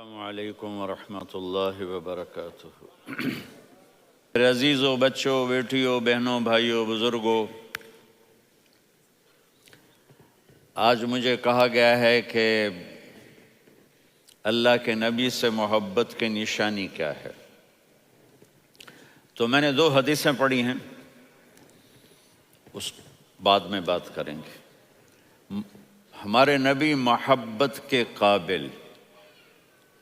السلام علیکم ورحمۃ اللہ وبرکاتہ۔ میرے عزیزوں، بچوں، بیٹیوں، بہنوں، بھائیوں، بزرگوں، آج مجھے کہا گیا ہے کہ اللہ کے نبی سے محبت کی نشانی کیا ہے، تو میں نے 2 حدیثیں پڑھی ہیں، اس بعد میں بات کریں گے۔ ہمارے نبی محبت کے قابل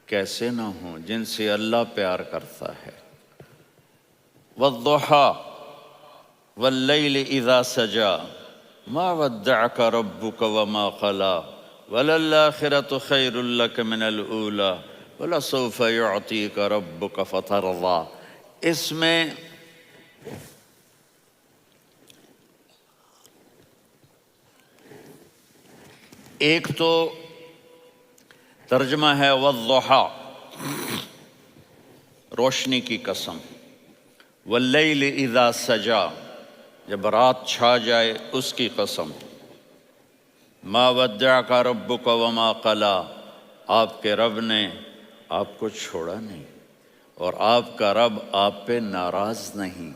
کیسے نہ ہوں جن سے اللہ پیار کرتا ہے۔ وَالضُّحَى وَاللَّيْلِ إِذَا سَجَى مَا وَدَّعَكَ رَبُّكَ وَمَا قَلَى وَلَلْآخِرَةُ خَيْرٌ لَكَ مِنَ الْأُولَى وَلَسَوْفَ يُعْطِيكَ رَبُّكَ فَتَرْضَى۔ اس میں ایک تو ترجمہ ہے وَالضُّحَى، روشنی کی قسم، وَاللَّيْلِ إِذَا سَجَى، جب رات چھا جائے اس کی قسم، مَا وَدَّعَكَ رَبُّكَ وَمَا قَلَى، آپ کے رب نے آپ کو چھوڑا نہیں اور آپ کا رب آپ پہ ناراض نہیں۔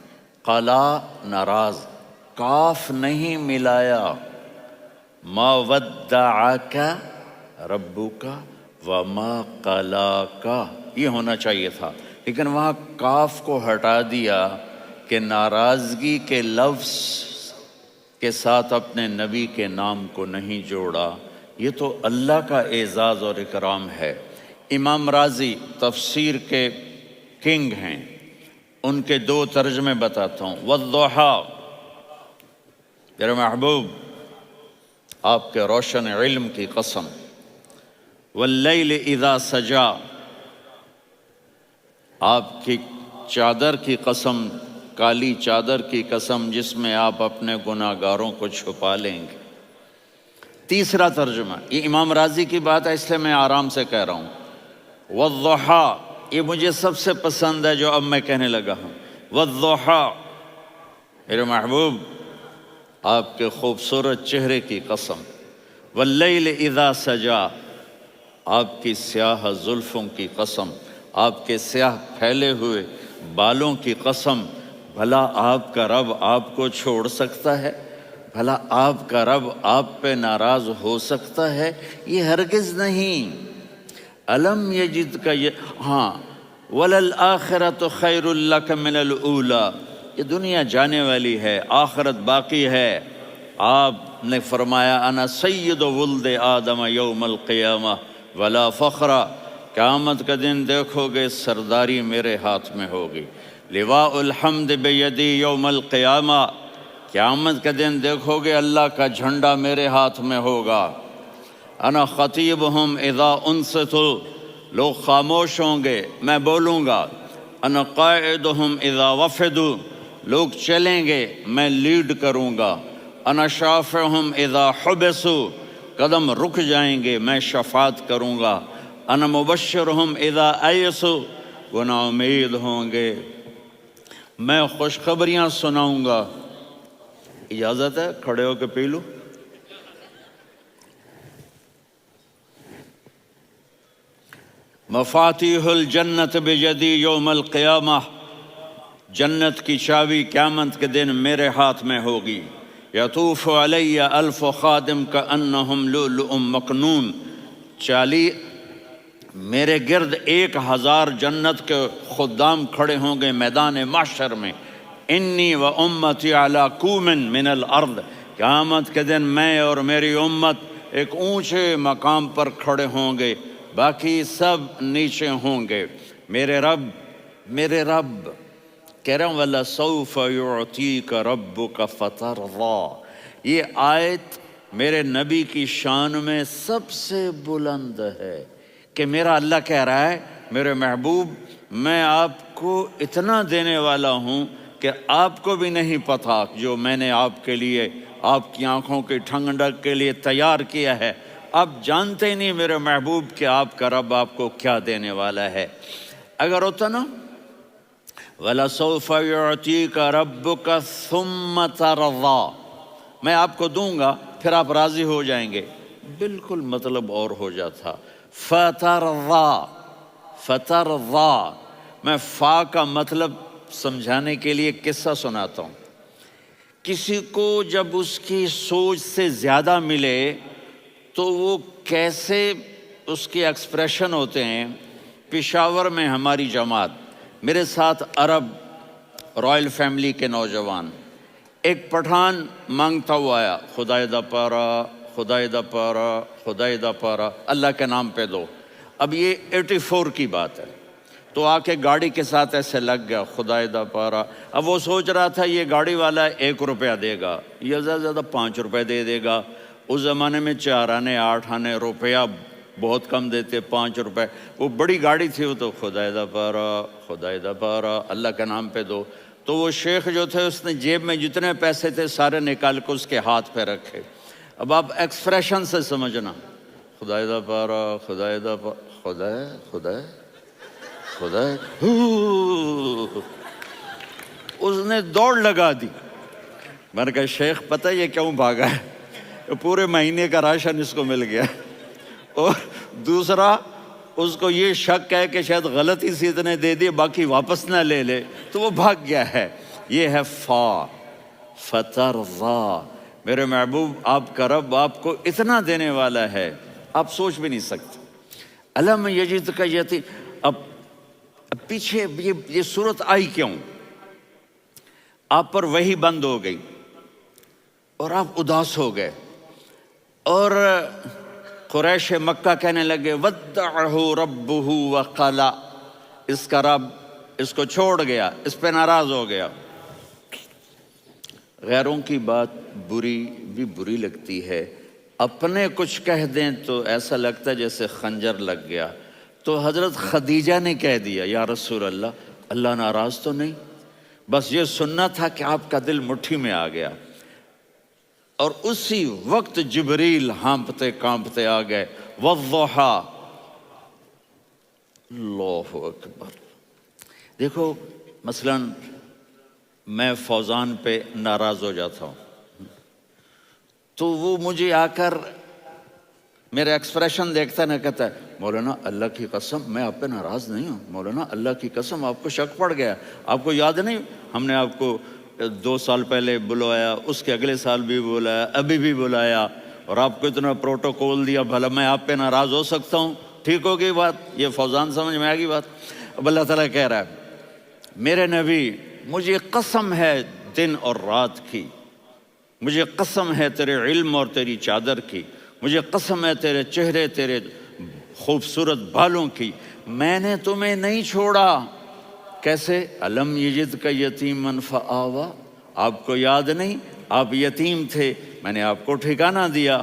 قلا ناراض، کاف نہیں ملایا۔ مَا وَدَّعَكَ رَبُّكَ وَمَا قَلَاكَ، یہ ہونا چاہیے تھا، لیکن وہاں کاف کو ہٹا دیا کہ ناراضگی کے لفظ کے ساتھ اپنے نبی کے نام کو نہیں جوڑا۔ یہ تو اللہ کا اعزاز اور اکرام ہے۔ امام راضی تفسیر کے کنگ ہیں، ان کے 2 ترجمے بتاتا ہوں۔ وَالضُّحَى، میرے محبوب آپ کے روشن علم کی قسم۔ وَاللَّيْلِ إِذَا سَجَى، آپ کی چادر کی قسم، کالی چادر کی قسم جس میں آپ اپنے گناہ گاروں کو چھپا لیں گے۔ تیسرا ترجمہ، یہ امام راضی کی بات ہے اس لیے میں آرام سے کہہ رہا ہوں۔ وَالضُّحَى، یہ مجھے سب سے پسند ہے جو اب میں کہنے لگا ہوں۔ وَالضُّحَى، میرے محبوب آپ کے خوبصورت چہرے کی قسم۔ وَاللَّيْلِ إِذَا سَجَى، آپ کی سیاہ زلفوں کی قسم، آپ کے سیاہ پھیلے ہوئے بالوں کی قسم۔ بھلا آپ کا رب آپ کو چھوڑ سکتا ہے؟ بھلا آپ کا رب آپ پہ ناراض ہو سکتا ہے؟ یہ ہرگز نہیں۔ الم یجد کا ہاں، وَلَلْآخِرَةُ خَيْرٌ لَكَ مِنَ الْأُولَى، یہ دنیا جانے والی ہے، آخرت باقی ہے۔ آپ نے فرمایا انا سید ولد آدم یوم القیامہ ولا فخر، قیامت کا دن دیکھو گے سرداری میرے ہاتھ میں ہوگی۔ لواء الحمد بیدی یوم القیامہ، قیامت کا دن دیکھو گے اللہ کا جھنڈا میرے ہاتھ میں ہوگا۔ انا خطیبہم اذا انصتوا، لوگ خاموش ہوں گے میں بولوں گا۔ انا قائدہم اذا وفدوا، لوگ چلیں گے میں لیڈ کروں گا۔ انا شافعہم اذا حبسوا، قدم رک جائیں گے میں شفاعت کروں گا۔ انا مبشرہم اذا ایسوا، وہ نا امید ہوں گے میں خوشخبریاں سناؤں گا۔ اجازت ہے کھڑے ہو کے پی لوں؟ مفاتیح الجنت بیدی یوم القیامہ، جنت کی چابی قیامت کے دن میرے ہاتھ میں ہوگی۔ یطوف علی الف خادم کانہم لؤلؤ مکنون، میرے گرد 1000 جنت کے خدام کھڑے ہوں گے میدان محشر میں۔ انی و امتی علی کوم من الارض، قیامت کے دن میں اور میری امت ایک اونچے مقام پر کھڑے ہوں گے، باقی سب نیچے ہوں گے۔ میرے رب کہہ رہا ہوں وَلَسَوْفَ يُعْطِيكَ رَبُّكَ فَتَرْضَى، یہ آیت میرے نبی کی شان میں سب سے بلند ہے کہ میرا اللہ کہہ رہا ہے میرے محبوب میں آپ کو اتنا دینے والا ہوں کہ آپ کو بھی نہیں پتہ جو میں نے آپ کے لیے، آپ کی آنکھوں کی ٹھنڈک کے لیے تیار کیا ہے۔ آپ جانتے نہیں میرے محبوب کہ آپ کا رب آپ کو کیا دینے والا ہے۔ اگر ہوتا نا وَلَسَوْفَ يُعْطِيكَ رَبُّكَ ثُمَّ تَرْضَى، میں آپ کو دوں گا پھر آپ راضی ہو جائیں گے، بالکل مطلب اور ہو جاتا۔ فَتَرْضَى، فترضا، میں فا کا مطلب سمجھانے کے لیے قصہ سناتا ہوں۔ کسی کو جب اس کی سوچ سے زیادہ ملے تو وہ کیسے اس کے ایکسپریشن ہوتے ہیں۔ پشاور میں ہماری جماعت، میرے ساتھ عرب رائل فیملی کے نوجوان، ایک پٹھان مانگتا ہوا آیا، خدائے دا پارا، خدائے دا پارا، خدائے دا پارا، اللہ کے نام پہ دو۔ اب یہ 84 کی بات ہے، تو آ کے گاڑی کے ساتھ ایسے لگ گیا، خدائے دا پارا۔ اب وہ سوچ رہا تھا یہ گاڑی والا 1 روپیہ دے گا یا زیادہ زیادہ 5 روپے دے دے گا۔ اس زمانے میں 4 آنے 8 آنے روپیہ بہت کم دیتے، 5 روپے، وہ بڑی گاڑی تھی، وہ تو خدائے دا پارا، خدائے دا پارا، اللہ کے نام پہ دو۔ تو وہ شیخ جو تھے اس نے جیب میں جتنے پیسے تھے سارے نکال کے اس کے ہاتھ پہ رکھے۔ اب آپ ایکسپریشن سے سمجھنا، خدائے دا پارا، خدائے دا پارا، خدائے خدائے خدائے، اس نے دوڑ لگا دی۔ میں نے کہا شیخ پتہ یہ کیوں بھاگا ہے؟ پورے مہینے کا راشن اس کو مل گیا، اور دوسرا اس کو یہ شک ہے کہ شاید غلطی سے اتنے دے دیے باقی واپس نہ لے لے، تو وہ بھاگ گیا ہے۔ یہ ہے فا، فترضا۔ میرے محبوب آپ کا رب آپ کو اتنا دینے والا ہے آپ سوچ بھی نہیں سکتے۔ الم یجدک یتیم، اب پیچھے یہ صورت آئی کیوں؟ آپ پر وحی بند ہو گئی اور آپ اداس ہو گئے، اور قریش مکہ کہنے لگے ودعہ ربہ وقلا، اس کا رب اس کو چھوڑ گیا، اس پہ ناراض ہو گیا۔ غیروں کی بات بری لگتی ہے، اپنے کچھ کہہ دیں تو ایسا لگتا ہے جیسے خنجر لگ گیا۔ تو حضرت خدیجہ نے کہہ دیا یا رسول اللہ، اللہ ناراض تو نہیں؟ بس یہ سننا تھا کہ آپ کا دل مٹھی میں آ گیا۔ اور اسی وقت جبریل ہانپتے کانپتے آ گئے، والضحی، اللہ اکبر۔ دیکھو مثلا میں فوزان پہ ناراض ہو جاتا ہوں تو وہ مجھے آ کر میرا ایکسپریشن دیکھتا ہے، نہ کہتا ہے مولانا اللہ کی قسم میں آپ پہ ناراض نہیں ہوں، مولانا اللہ کی قسم آپ کو شک پڑ گیا، آپ کو یاد نہیں ہم نے آپ کو 2 سال پہلے بلوایا، اس کے اگلے سال بھی بلایا، ابھی بھی بلایا، اور آپ کو اتنا پروٹوکول دیا، بھلا میں آپ پہ ناراض ہو سکتا ہوں؟ ٹھیک ہوگی بات؟ یہ فوزان سمجھ میں آ گئی بات؟ اب اللہ تعالیٰ کہہ رہا ہے میرے نبی مجھے قسم ہے دن اور رات کی، مجھے قسم ہے تیرے علم اور تیری چادر کی، مجھے قسم ہے تیرے چہرے تیرے خوبصورت بالوں کی، میں نے تمہیں نہیں چھوڑا۔ کیسے؟ الم یجدک یتیما فآویٰ، آپ کو یاد نہیں آپ یتیم تھے، میں نے آپ کو ٹھکانہ دیا۔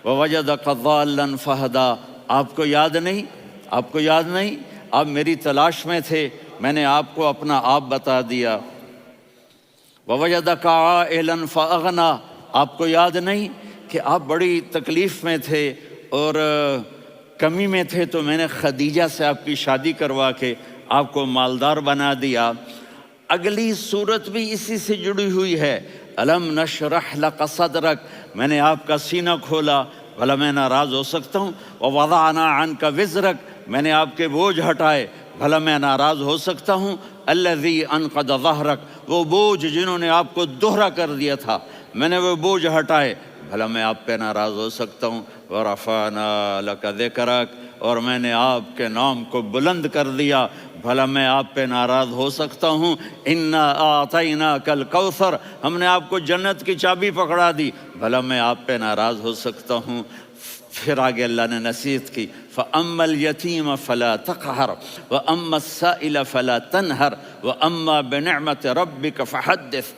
ووجدک ضالا فہدیٰ، آپ کو یاد نہیں، آپ کو یاد نہیں آپ میری تلاش میں تھے، میں نے آپ کو اپنا آپ بتا دیا۔ ووجدک عائلا فاغنیٰ، آپ کو یاد نہیں کہ آپ بڑی تکلیف میں تھے اور کمی میں تھے، تو میں نے خدیجہ سے آپ کی شادی کروا کے آپ کو مالدار بنا دیا۔ اگلی صورت بھی اسی سے جڑی ہوئی ہے، الم نشرح لک صدرک، میں نے آپ کا سینہ کھولا، بھلا میں ناراض ہو سکتا ہوں؟ ووضعنا عنک وزرک، میں نے آپ کے بوجھ ہٹائے، بھلا میں ناراض ہو سکتا ہوں؟ الذی انقض ظہرک، وہ بوجھ جنہوں نے آپ کو دوہرا کر دیا تھا، میں نے وہ بوجھ ہٹائے، بھلا میں آپ پہ ناراض ہو سکتا ہوں؟ ورفعنا لک ذکرک، اور میں نے آپ کے نام کو بلند کر دیا، بھلا میں آپ پہ ناراض ہو سکتا ہوں؟ انا اعطیناک الکوثر، ہم نے آپ کو جنت کی چابی پکڑا دی، بھلا میں آپ پہ ناراض ہو سکتا ہوں؟ پھر آگے اللہ نے نصیحت کی، فَأَمَّا الْيَتِيمَ فَلَا تَقْهَرْ وَأَمَّا السَّائِلَ فَلَا تَنْهَرْ وَأَمَّا بِنِعْمَةِ رَبِّكَ فَحَدِّثْ۔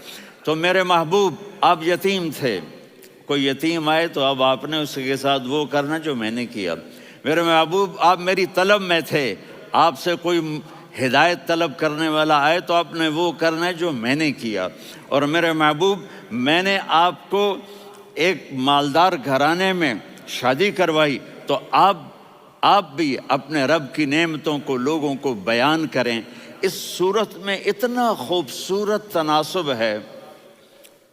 تو میرے محبوب آپ یتیم تھے، کوئی یتیم آئے تو اب آپ نے اس کے ساتھ وہ کرنا جو میں نے کیا۔ میرے محبوب آپ میری طلب میں تھے، آپ سے کوئی ہدایت طلب کرنے والا آئے تو آپ نے وہ کرنا ہے جو میں نے کیا۔ اور میرے محبوب میں نے آپ کو ایک مالدار گھرانے میں شادی کروائی، تو آپ بھی اپنے رب کی نعمتوں کو لوگوں کو بیان کریں۔ اس صورت میں اتنا خوبصورت تناسب ہے،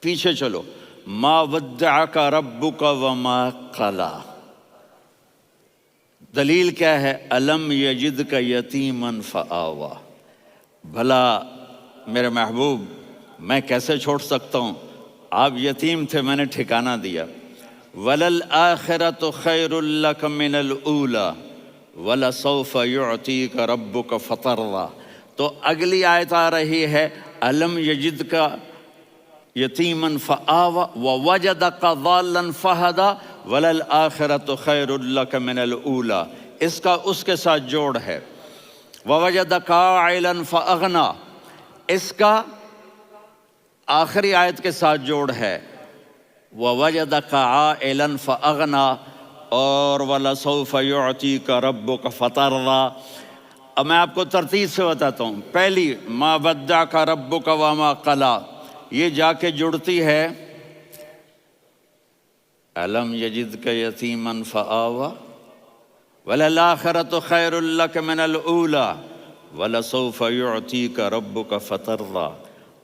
پیچھے چلو، ما ودعک ربک وما قلی، دلیل کیا ہے؟ الم یجد کا یتیمن فآوا، بھلا میرے محبوب میں کیسے چھوڑ سکتا ہوں؟ آپ یتیم تھے، میں نے ٹھکانہ دیا۔ وَلَلْآخِرَةُ خَيْرٌ لَكَ مِنَ الْأُولَى وَلَسَوْفَ يُعْطِيكَ رَبُّكَ فَتَرْضَىٰ۔ تو اگلی آیت آ رہی ہے الم یجد کا یتیمن فآوا ووجدک ضالا فہدا وللآخرۃ خیر لک من الاولی، اس کا اس کے ساتھ جوڑ ہے۔ ووجدک عائلا فاغنا، اس کا آخری آیت کے ساتھ جوڑ ہے ووجدک عائلا فاغنا اور ولسوف یعطیک ربک فترضیٰ۔ اب میں آپ کو ترتیب سے بتاتا ہوں۔ پہلی ما ودعک ربک وما قلی، یہ جا کے جڑتی ہے الم یجدک یتیما فآوا وللآخرۃ خیر لک من الاولی ولسوف یعطیک ربک فترضیٰ۔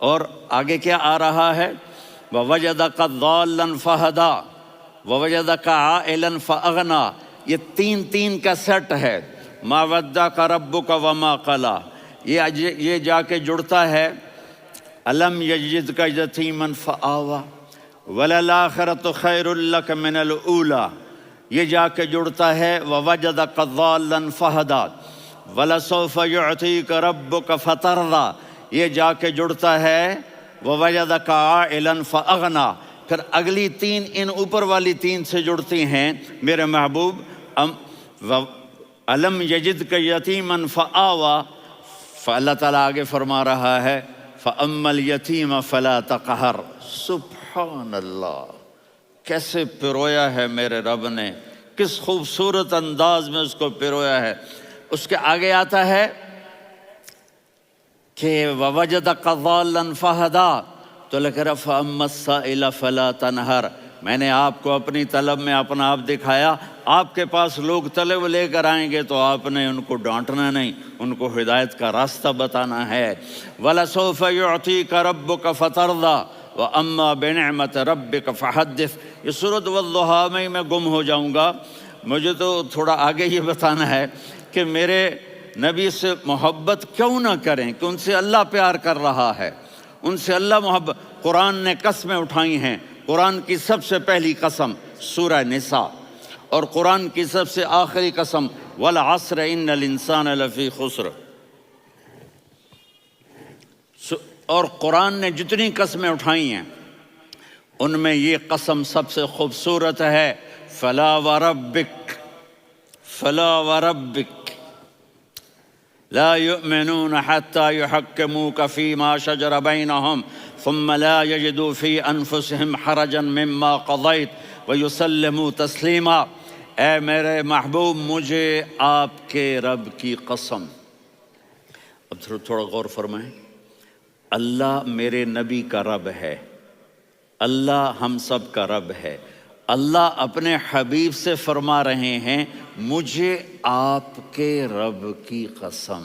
اور آگے کیا آ رہا ہے؟ ووجدک ضالا فہدا ووجدک عائلا فاغنا، یہ تین تین کا سیٹ ہے۔ ما ودعک ربک وما قلی، یہ جا کے جڑتا ہے الم یجدک یتیما فآوا وللآخرۃ خیر لک من الاولی، یہ جا کے جڑتا ہے ووجدک ضالا فہدا ولسوف یعطیک ربک فترضیٰ، یہ جا کے جڑتا ہے ووجدک عائلا فاغنا۔ پھر اگلی تین ان اوپر والی تین سے جڑتی ہیں میرے محبوب۔ الم یجدک یتیما فآوا، فاللہ تعالیٰ آگے فرما رہا ہے فَأَمَّا الْيَتِيمَ فَلَا تَقْهَرْ۔ سبحان اللہ، کیسے پرویا ہے میرے رب نے، کس خوبصورت انداز میں اس کو پرویا ہے۔ اس کے آگے آتا ہے کہ وَوَجَدَكَ ضَالًّا فَهَدَىٰ، تو لکھ رہا فَأَمَّا السَّائِلَ فَلَا تَنْهَرْ، میں نے آپ کو اپنی طلب میں اپنا آپ دکھایا۔ آپ کے پاس لوگ طلب لے کر آئیں گے تو آپ نے ان کو ڈانٹنا نہیں، ان کو ہدایت کا راستہ بتانا ہے۔ وَلَسَوْفَ يُعْطِيكَ رَبُّكَ فَتَرْضَىٰ وَأَمَّا بِنِعْمَةِ رَبِّكَ فَحَدِّثْ۔ یہ سورۃ والضحیٰ میں گم ہو جاؤں گا، مجھے تو تھوڑا آگے یہ بتانا ہے کہ میرے نبی سے محبت کیوں نہ کریں، کہ ان سے اللہ پیار کر رہا ہے، ان سے اللہ محبت۔ قرآن نے قسمیں اٹھائی ہیں، قرآن کی سب سے پہلی قسم سورہ نساء، اور قرآن کی سب سے آخری قسم والعصر ان الانسان لفی خسر۔ اور قرآن نے جتنی قسمیں اٹھائی ہیں ان میں یہ قسم سب سے خوبصورت ہے، فلا وربک فلا وربک لا يؤمنون حتى يحكموك فيما شجر بينهم ثم لا يجدوا في انفسهم حرجا مما قضيت ويسلموا تسلیما۔ اے میرے محبوب، مجھے آپ کے رب کی قسم۔ اب تھوڑا غور فرمائیں، اللہ میرے نبی کا رب ہے، اللہ ہم سب کا رب ہے۔ اللہ اپنے حبیب سے فرما رہے ہیں مجھے آپ کے رب کی قسم۔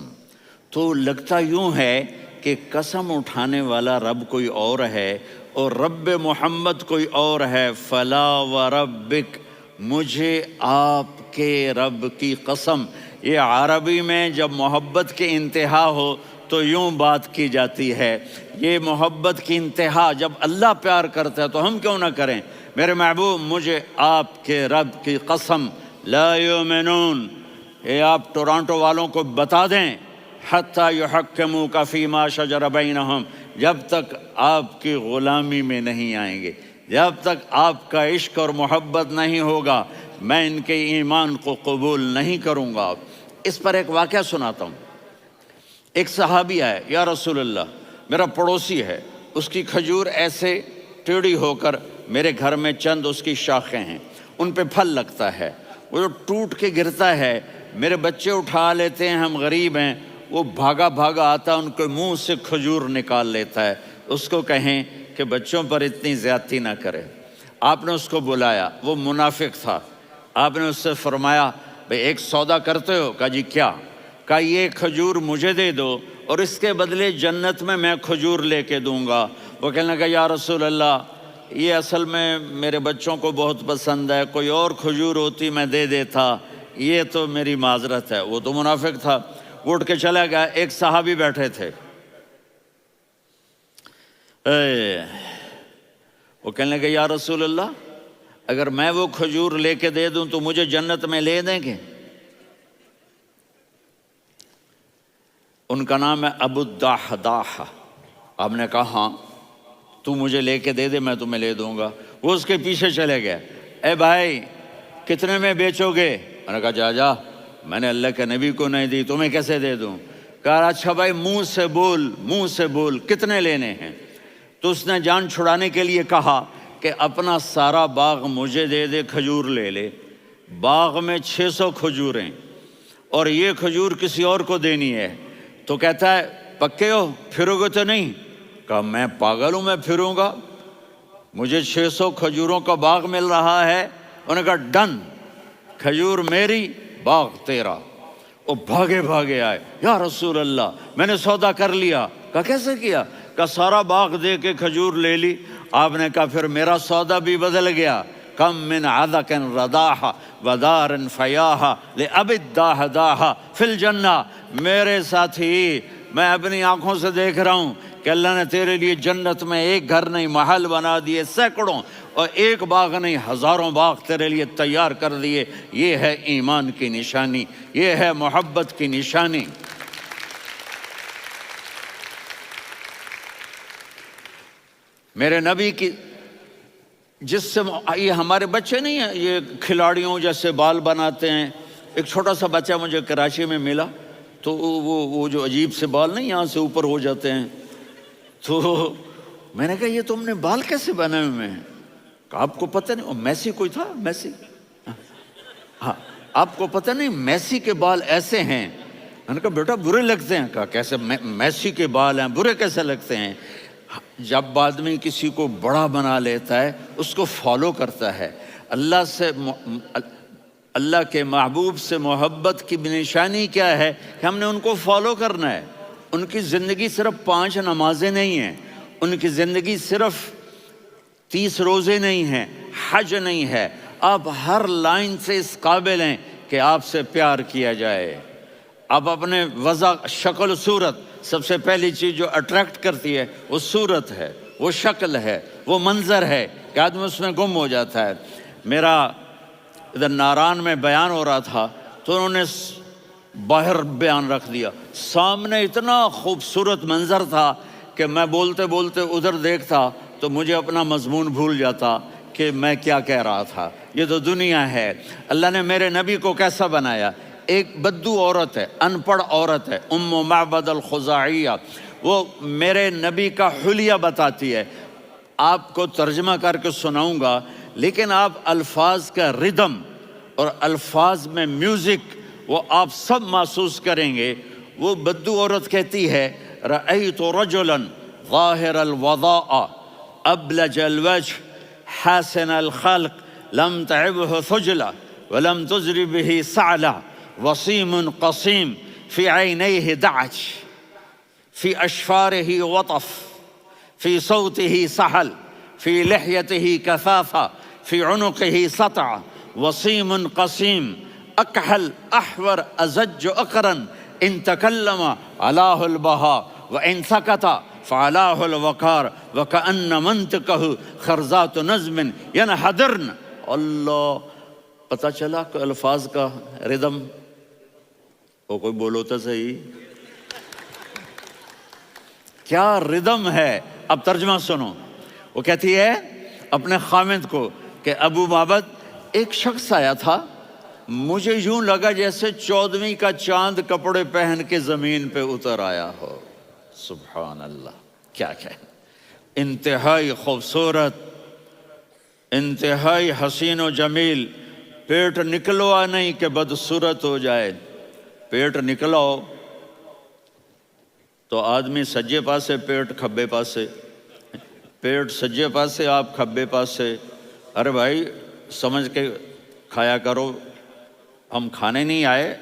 تو لگتا یوں ہے کہ قسم اٹھانے والا رب کوئی اور ہے اور رب محمد کوئی اور ہے۔ فلا وربک، مجھے آپ کے رب کی قسم۔ یہ عربی میں جب محبت کی انتہا ہو تو یوں بات کی جاتی ہے، یہ محبت کی انتہا جب اللہ پیار کرتا ہے تو ہم کیوں نہ کریں۔ میرے محبوب، مجھے آپ کے رب کی قسم، لا یؤمنون، یہ آپ ٹورانٹو والوں کو بتا دیں، حتی یحکموک فیما شجر بینہم، جب تک آپ کی غلامی میں نہیں آئیں گے، جب تک آپ کا عشق اور محبت نہیں ہوگا، میں ان کے ایمان کو قبول نہیں کروں گا۔ اس پر ایک واقعہ سناتا ہوں۔ ایک صحابی آئے، یا رسول اللہ، میرا پڑوسی ہے، اس کی کھجور ایسے ٹیڑھی ہو کر میرے گھر میں چند اس کی شاخیں ہیں، ان پہ پھل لگتا ہے، وہ جو ٹوٹ کے گرتا ہے، میرے بچے اٹھا لیتے ہیں، ہم غریب ہیں، وہ بھاگا بھاگا آتا ہے، ان کے منہ سے کھجور نکال لیتا ہے۔ اس کو کہیں کہ بچوں پر اتنی زیادتی نہ کرے۔ آپ نے اس کو بلایا، وہ منافق تھا، آپ نے اس سے فرمایا بھئی ایک سودا کرتے ہو؟ کہا جی کیا؟ کہا یہ کھجور مجھے دے دو اور اس کے بدلے جنت میں کھجور لے کے دوں گا۔ وہ کہنے لگا یا رسول اللہ، یہ اصل میں میرے بچوں کو بہت پسند ہے، کوئی اور کھجور ہوتی میں دے دیتا، یہ تو میری معذرت ہے۔ وہ تو منافق تھا، وہ اٹھ کے چلا گیا۔ ایک صحابی بیٹھے تھے، وہ کہنے لگے یا رسول اللہ، اگر میں وہ کھجور لے کے دے دوں تو مجھے جنت میں لے دیں گے؟ ان کا نام ہے ابو الدحداح۔ آپ نے کہا ہاں، تو مجھے لے کے دے دے، میں تمہیں لے دوں گا۔ وہ اس کے پیچھے چلے گئے، اے بھائی کتنے میں بیچو گے؟ میں نے کہا جا میں نے اللہ کے نبی کو نہیں دی، تمہیں کیسے دے دوں؟ کہا اچھا بھائی منہ سے بول کتنے لینے ہیں؟ تو اس نے جان چھڑانے کے لیے کہا کہ اپنا سارا باغ مجھے دے دے، کھجور لے لے۔ باغ میں 600 کھجوریں اور یہ کھجور کسی اور کو دینی ہے۔ تو کہتا ہے پکے ہو، پھرو گے تو نہیں؟ کہا میں پاگل ہوں، میں پھروں گا؟ مجھے 600 کھجوروں کا باغ مل رہا ہے۔ انہوں نے کہا ڈن، کھجور میری، باغ تیرا۔ وہ بھاگے آئے، یا رسول اللہ میں نے سودا کر لیا۔ کہا کیسے کیا؟ کہا سارا باغ دے کے کھجور لے لی۔ آپ نے کہا پھر میرا سودا بھی بدل گیا۔ کم من عذق رداح ودار فیاح لأبی الدحداح فی الجنہ۔ میرے ساتھی، میں اپنی آنکھوں سے دیکھ رہا ہوں کہ اللہ نے تیرے لیے جنت میں ایک گھر نہیں محل بنا دیے سینکڑوں، اور ایک باغ نہیں ہزاروں باغ تیرے لیے تیار کر دیے۔ یہ ہے ایمان کی نشانی، یہ ہے محبت کی نشانی۔ میرے نبی کی جس سے یہ ہمارے بچے نہیں ہیں یہ کھلاڑیوں جیسے بال بناتے ہیں۔ ایک چھوٹا سا بچہ مجھے کراچی میں ملا، تو وہ جو عجیب سے بال نہیں یہاں سے اوپر ہو جاتے ہیں، تو میں نے کہا یہ تم نے بال کیسے بنائے ہوئے ہیں؟ کہا آپ کو پتہ نہیں؟ میسی کوئی تھا، میسی، ہاں آپ کو پتہ نہیں میسی کے بال ایسے ہیں؟ میں نے کہا بیٹا برے لگتے ہیں۔ کہا کیسے؟ میسی کے بال ہیں برے کیسے لگتے ہیں؟ جب آدمی کسی کو بڑا بنا لیتا ہے اس کو فالو کرتا ہے۔ اللہ کے محبوب سے محبت کی نشانی کیا ہے کہ ہم نے ان کو فالو کرنا ہے۔ ان کی زندگی صرف 5 نمازیں نہیں ہیں، ان کی زندگی صرف 30 روزے نہیں ہیں، حج نہیں ہے۔ آپ ہر لائن سے اس قابل ہیں کہ آپ سے پیار کیا جائے۔ آپ اپنے وضع، شکل و صورت، سب سے پہلی چیز جو اٹریکٹ کرتی ہے وہ صورت ہے، وہ شکل ہے، وہ منظر ہے کہ آدمی اس میں گم ہو جاتا ہے۔ میرا ادھر ناران میں بیان ہو رہا تھا تو انہوں نے باہر بیان رکھ دیا، سامنے اتنا خوبصورت منظر تھا کہ میں بولتے بولتے ادھر دیکھتا تو مجھے اپنا مضمون بھول جاتا کہ میں کیا کہہ رہا تھا۔ یہ تو دنیا ہے۔ اللہ نے میرے نبی کو کیسا بنایا؟ ایک بدو عورت ہے، ان پڑھ عورت ہے، ام معبد الخزاعیہ، وہ میرے نبی کا حلیہ بتاتی ہے۔ آپ کو ترجمہ کر کے سناؤں گا، لیکن آپ الفاظ کا ردم اور الفاظ میں میوزک وہ آپ سب محسوس کریں گے۔ وہ بدو عورت کہتی ہے رأیت رجلا ظاہر الوضاء ابلج الوجه حاسن الخلق لم تعبه ثجلة ولم تزر به سعلة وصيم قصيم في عينيه دعج في أشفاره وطف في صوته سحل في لحيته كثافة في عنقه سطع وصيم قصيم أكحل أحور أزج أقرن إن تكلم علاه البهاء وإن سكت فعلاه الوقار وكأن منطقه خرزات نظم ينحدرن۔ اللہ، پتہ چلا کہ الفاظ کا ردم، وہ کوئی بولو تو صحیح، کیا ردم ہے۔ اب ترجمہ سنو۔ وہ کہتی ہے اپنے خامد کو کہ ابو معبد، ایک شخص آیا تھا، مجھے یوں لگا جیسے 14ویں کا چاند کپڑے پہن کے زمین پہ اتر آیا ہو۔ سبحان اللہ، کیا انتہائی خوبصورت، انتہائی حسین و جمیل۔ پیٹ نکلوا نہیں کہ بدصورت ہو جائے۔ پیٹ نکلاؤ تو آدمی سجے پاسے پیٹ، کھبے پاسے پیٹ، سجے پاسے آپ کھبے پاسے۔ ارے بھائی سمجھ کے کھایا کرو، ہم کھانے نہیں آئے،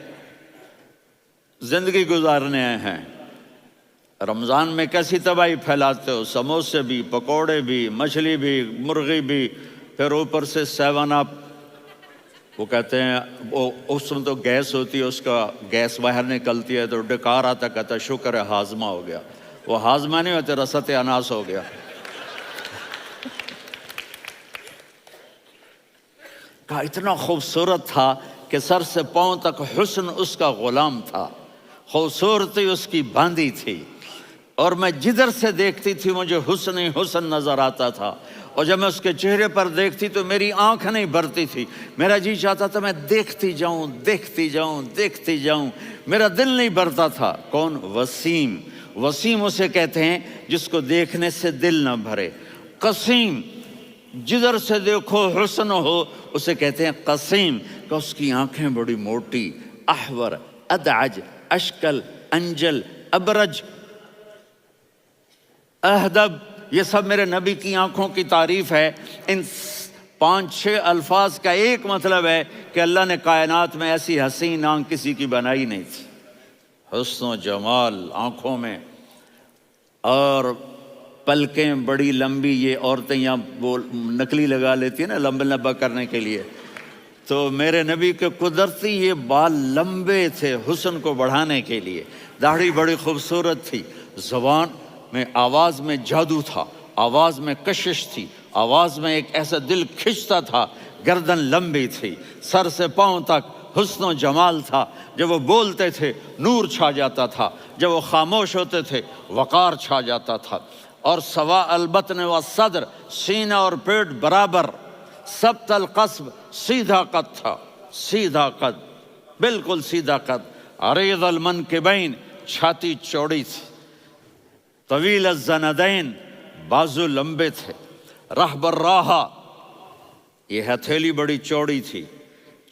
زندگی گزارنے آئے ہیں۔ رمضان میں کیسی تباہی پھیلاتے ہو، سموسے بھی، پکوڑے بھی، مچھلی بھی، مرغی بھی، پھر اوپر سے 7 اپ۔ وہ کہتے ہیں وہ اس میں تو گیس ہوتی ہے، اس کا گیس باہر نکلتی ہے تو ڈکار آتا، کہتا ہے شکر ہے ہاضمہ ہو گیا. وہ ہاضمہ نہیں ہوتے، رسط اناس ہو گیا. کہا اتنا خوبصورت تھا کہ سر سے پاؤں تک حسن اس کا غلام تھا، خوبصورتی اس کی باندھی تھی، اور میں جدھر سے دیکھتی تھی مجھے حسن ہی حسن نظر آتا تھا. اور جب میں اس کے چہرے پر دیکھتی تو میری آنکھ نہیں بھرتی تھی، میرا جی چاہتا تھا میں دیکھتی جاؤں دیکھتی جاؤں دیکھتی جاؤں، میرا دل نہیں بھرتا تھا. کون؟ وسیم. وسیم اسے کہتے ہیں جس کو دیکھنے سے دل نہ بھرے. قسیم، جدھر سے دیکھو حسن ہو، اسے کہتے ہیں قسیم، کہ اس کی آنکھیں بڑی موٹی، احور، ادعج، اشکل، انجل، ابرج، اہدب، یہ سب میرے نبی کی آنکھوں کی تعریف ہے. ان 5-6 الفاظ کا ایک مطلب ہے کہ اللہ نے کائنات میں ایسی حسین آنکھ کسی کی بنائی نہیں تھی. حسن و جمال آنکھوں میں، اور پلکیں بڑی لمبی. یہ عورتیں یہاں وہ نکلی لگا لیتی ہیں نا لمبا لمبا کرنے کے لیے، تو میرے نبی کے قدرتی یہ بال لمبے تھے حسن کو بڑھانے کے لیے. داڑھی بڑی خوبصورت تھی. زبان میں، آواز میں جادو تھا، آواز میں کشش تھی، آواز میں ایک ایسا دل کھنچتا تھا. گردن لمبی تھی، سر سے پاؤں تک حسن و جمال تھا. جب وہ بولتے تھے نور چھا جاتا تھا، جب وہ خاموش ہوتے تھے وقار چھا جاتا تھا. اور سوا البطن و صدر، سینہ اور پیٹ برابر، سبت القصب، سیدھا قد تھا، سیدھا قد، بالکل سیدھا قد. عریض المنکبین، چھاتی چوڑی تھی. طویل الزندین، بازو لمبے تھے. رحب الراحہ، یہ ہتھیلی بڑی چوڑی تھی.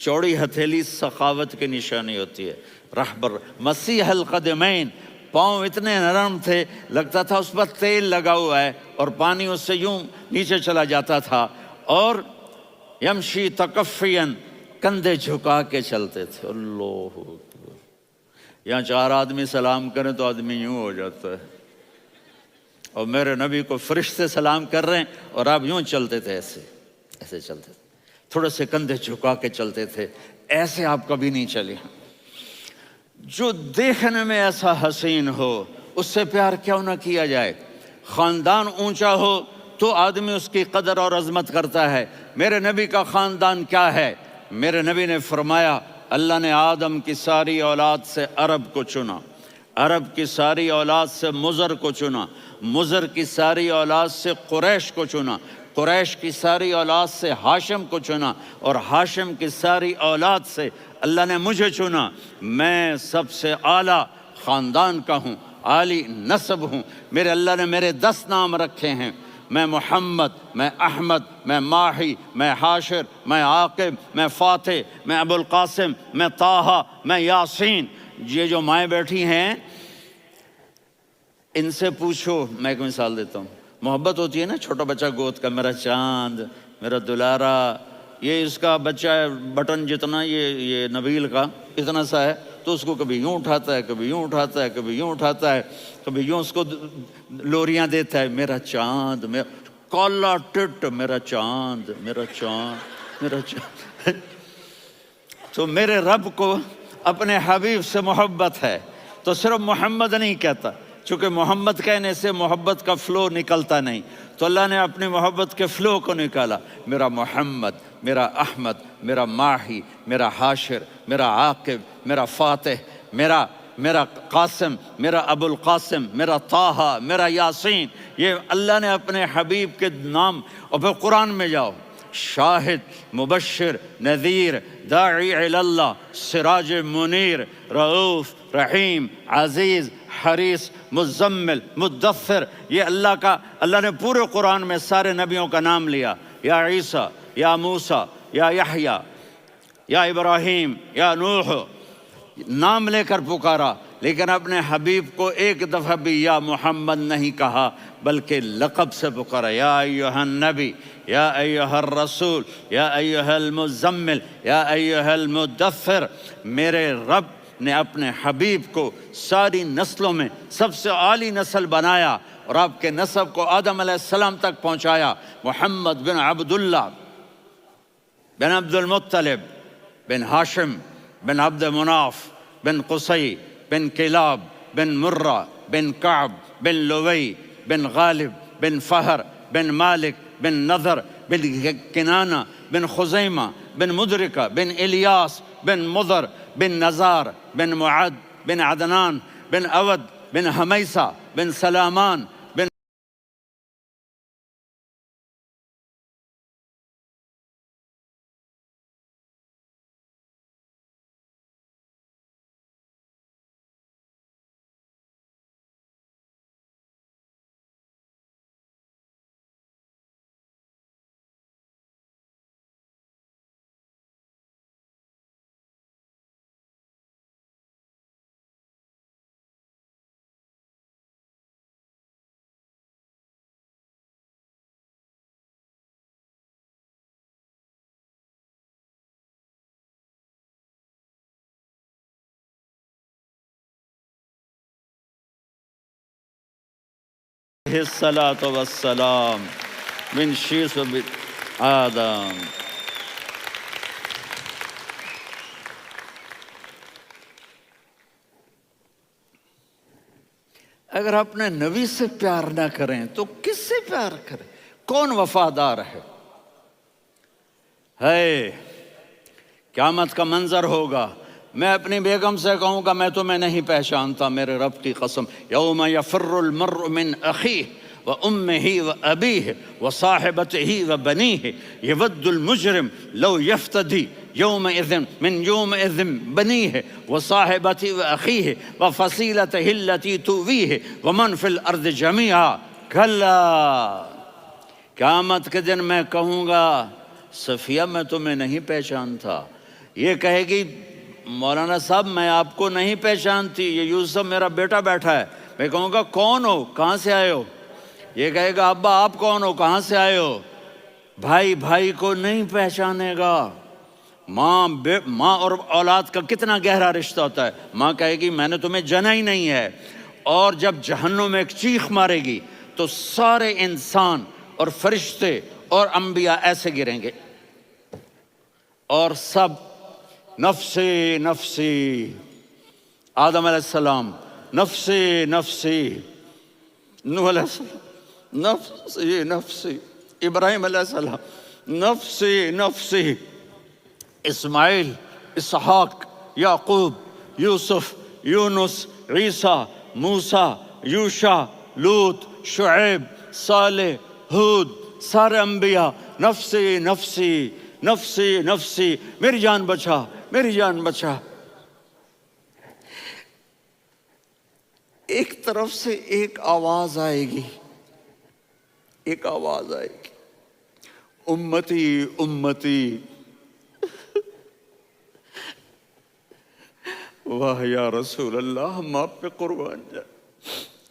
چوڑی ہتھیلی سخاوت کی نشانی ہوتی ہے. رحب مسیح القدمین، پاؤں اتنے نرم تھے لگتا تھا اس پر تیل لگا ہوا ہے، اور پانی اس سے یوں نیچے چلا جاتا تھا. اور یمشی تکفین، کندھے جھکا کے چلتے تھے. اللہ اکبر. یہاں 4 آدمی سلام کریں تو آدمی یوں ہو جاتا ہے، اور میرے نبی کو فرشتے سلام کر رہے ہیں اور آپ یوں چلتے تھے، ایسے ایسے چلتے تھے، تھوڑے سے کندھے جھکا کے چلتے تھے. ایسے آپ کبھی نہیں چلے. جو دیکھنے میں ایسا حسین ہو اس سے پیار کیوں نہ کیا جائے. خاندان اونچا ہو تو آدمی اس کی قدر اور عظمت کرتا ہے. میرے نبی کا خاندان کیا ہے؟ میرے نبی نے فرمایا اللہ نے آدم کی ساری اولاد سے عرب کو چنا، عرب کی ساری اولاد سے مضر کو چنا، مضر کی ساری اولاد سے قریش کو چنا، قریش کی ساری اولاد سے ہاشم کو چنا، اور ہاشم کی ساری اولاد سے اللہ نے مجھے چنا. میں سب سے اعلیٰ خاندان کا ہوں، عالی نسب ہوں. میرے اللہ نے میرے 10 نام رکھے ہیں. میں محمد، میں احمد، میں ماہی، میں حاشر، میں عاقب، میں فاتح، میں ابو القاسم، میں طٰہٰ، میں یاسین. یہ جو مائیں بیٹھی ہیں ان سے پوچھو. میں ایک مثال دیتا ہوں. محبت ہوتی ہے نا، چھوٹا بچہ گود کا، میرا چاند، میرا دلارا. یہ اس کا بچہ ہے بٹن جتنا، یہ نبیل کا اتنا سا ہے، تو اس کو کبھی یوں اٹھاتا ہے، کبھی یوں اٹھاتا ہے، کبھی یوں اٹھاتا ہے، کبھی یوں اس کو لوریاں دیتا ہے. میرا چاند، میرا کالا ٹٹ، میرا چاند، میرا چاند، میرا چاند. تو میرے رب کو اپنے حبیب سے محبت ہے تو صرف محمد نہیں کہتا، چونکہ محمد کہنے سے محبت کا فلو نکلتا نہیں، تو اللہ نے اپنی محبت کے فلو کو نکالا. میرا محمد، میرا احمد، میرا ماہی، میرا حاشر، میرا عاقب، میرا فاتح، میرا قاسم، میرا ابو القاسم، میرا طٰہٰ، میرا یاسین. یہ اللہ نے اپنے حبیب کے نام. اور پھر قرآن میں جاؤ، شاہد، مبشر، نذیر، داعی الی اللہ، سراج منیر، رؤوف، رحیم، عزیز، حریص، مزمل، مدثر. یہ اللہ نے پورے قرآن میں سارے نبیوں کا نام لیا. یا عیسیٰ، یا موسیٰ، یا یحییٰ، یا ابراہیم، یا نوح، نام لے کر پکارا. لیکن اپنے حبیب کو ایک دفعہ بھی یا محمد نہیں کہا بلکہ لقب سے پکارا. یا ایھا النبی، یا ایھا الرسول، یا ایھا المزمل، یا ایھا المدثر. میرے رب نے اپنے حبیب کو ساری نسلوں میں سب سے عالی نسل بنایا اور آپ کے نسب کو آدم علیہ السلام تک پہنچایا. محمد بن عبداللہ بن عبد المطلب بن ہاشم بن عبد مناف بن قصی بن کلاب بن مرہ بن کعب بن لوی بن غالب بن فہر بن مالک بن نضر بن کنانہ بن خزیمہ بن مدرکہ بن الیاس بن مضر بن نزار بن معد بن عدنان بن اود بن حمیسہ بن سلامان بن الصلاة والسلام من شیس و آدم. اگر اپنے نبی سے پیار نہ کریں تو کس سے پیار کریں؟ کون وفادار ہے؟ قیامت کا منظر ہوگا، میں اپنی بیگم سے کہوں گا میں تمہیں نہیں پہچانتا، میرے رب کی قسم، یوم یفر المرء من اخیہ وامہ وابیہ وصاحبتہ وبنیہ یود المجرم لو یفتدی یومئذ من یومئذ بنیہ وصاحبتہ واخیہ وفصیلتہ التی تؤویہ ومن فی الارض جمیعا کلا. قیامت کے دن میں کہوں گا صفیہ میں تمہیں نہیں پہچانتا، یہ کہے گی مولانا صاحب میں آپ کو نہیں پہچانتی، یہ یوسف میرا بیٹا بیٹھا ہے. میں کہوں گا کون ہو، کہاں سے آئے ہو؟ یہ کہے گا ابا آپ کون ہو، کہاں سے آئے ہو؟ بھائی بھائی کو نہیں پہچانے گا. ماں اور اولاد کا کتنا گہرا رشتہ ہوتا ہے. ماں کہے گی میں نے تمہیں جنا ہی نہیں ہے. اور جب جہنم میں ایک چیخ مارے گی تو سارے انسان اور فرشتے اور انبیاء ایسے گریں گے اور سب نفسی نفسی. آدم علیہ السلام نفسی نفسی، نوح علیہ السلام نفسی نفسی، ابراہیم علیہ السلام نفسی نفسی، اسماعیل، اسحاق، یعقوب، یوسف، یونس، عیسیٰ، موسیٰ، یوشع، لوط، شعیب، صالح، ہود، سارے انبیاء نفسی نفسی نفسی نفسی، میری جان بچا میری جان بچا. ایک طرف سے ایک آواز آئے گی، ایک آواز آئے گی، امتی امتی. واہ یا رسول اللہ، ہم آپ پہ قربان جائیں.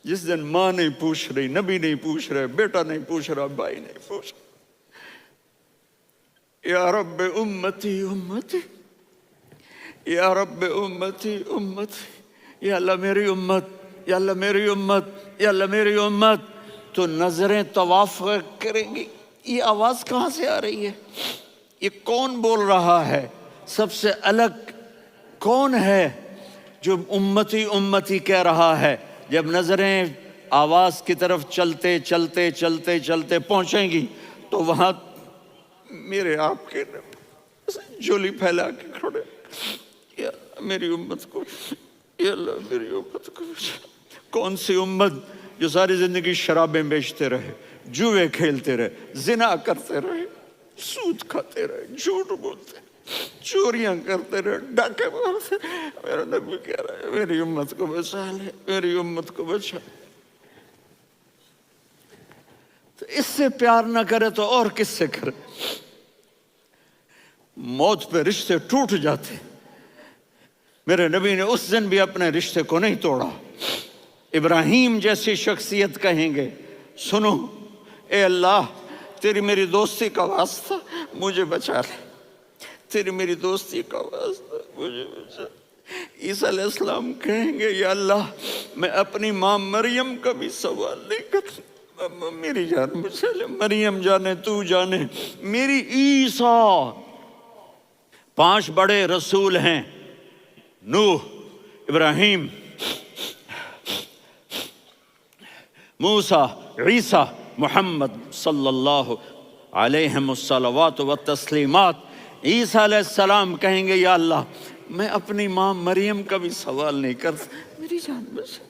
جس دن ماں نہیں پوچھ رہی، نبی نہیں پوچھ رہے، بیٹا نہیں پوچھ رہا، بھائی نہیں پوچھ رہا، یا رب امتی امتی، یا رب امتی امتی، یا اللہ میری امت، یا اللہ میری امت، یا اللہ میری امت. تو نظریں طواف کریں گی، یہ آواز کہاں سے آ رہی ہے؟ یہ کون بول رہا ہے؟ سب سے الگ کون ہے جو امتی امتی کہہ رہا ہے؟ جب نظریں آواز کی طرف چلتے چلتے چلتے چلتے پہنچیں گی تو وہاں میرے آپ کے جولی پھیلا کے کھڑے، یا میری امت کو، یا اللہ میری امت کو. کون سی امت جو ساری زندگی شرابیں بیچتے رہے، جوئے کھیلتے رہے، زنا کرتے رہے، سود کھاتے رہے، جھوٹ بولتے، چوریاں کرتے رہے، ڈاکے مارتے. میرا نبی کہہ رہا ہے میری امت کو بچا لے، میری امت کو بچا. تو اس سے پیار نہ کرے تو اور کس سے کرے؟ موت پہ رشتے ٹوٹ جاتے. میرے نبی نے اس دن بھی اپنے رشتے کو نہیں توڑا. ابراہیم جیسی شخصیت کہیں گے سنو اے اللہ تیری میری دوستی کا واسطہ مجھے بچا لے، تیری میری دوستی کا واسطہ مجھے بچا. عیسیٰ علیہ السلام کہیں گے یا اللہ میں اپنی ماں مریم کا بھی سوال نہیں کرتا، میری جان بچا لے. مریم جانے تو جانے، میری عیسیٰ 5 بڑے رسول ہیں، نوح، ابراہیم، موسیٰ، عیسیٰ، محمد صلی اللہ علیہ الصلوات والتسلیمات۔ عیسیٰ علیہ السلام کہیں گے یا اللہ میں اپنی ماں مریم کا بھی سوال نہیں کرتا، میری جان بچا۔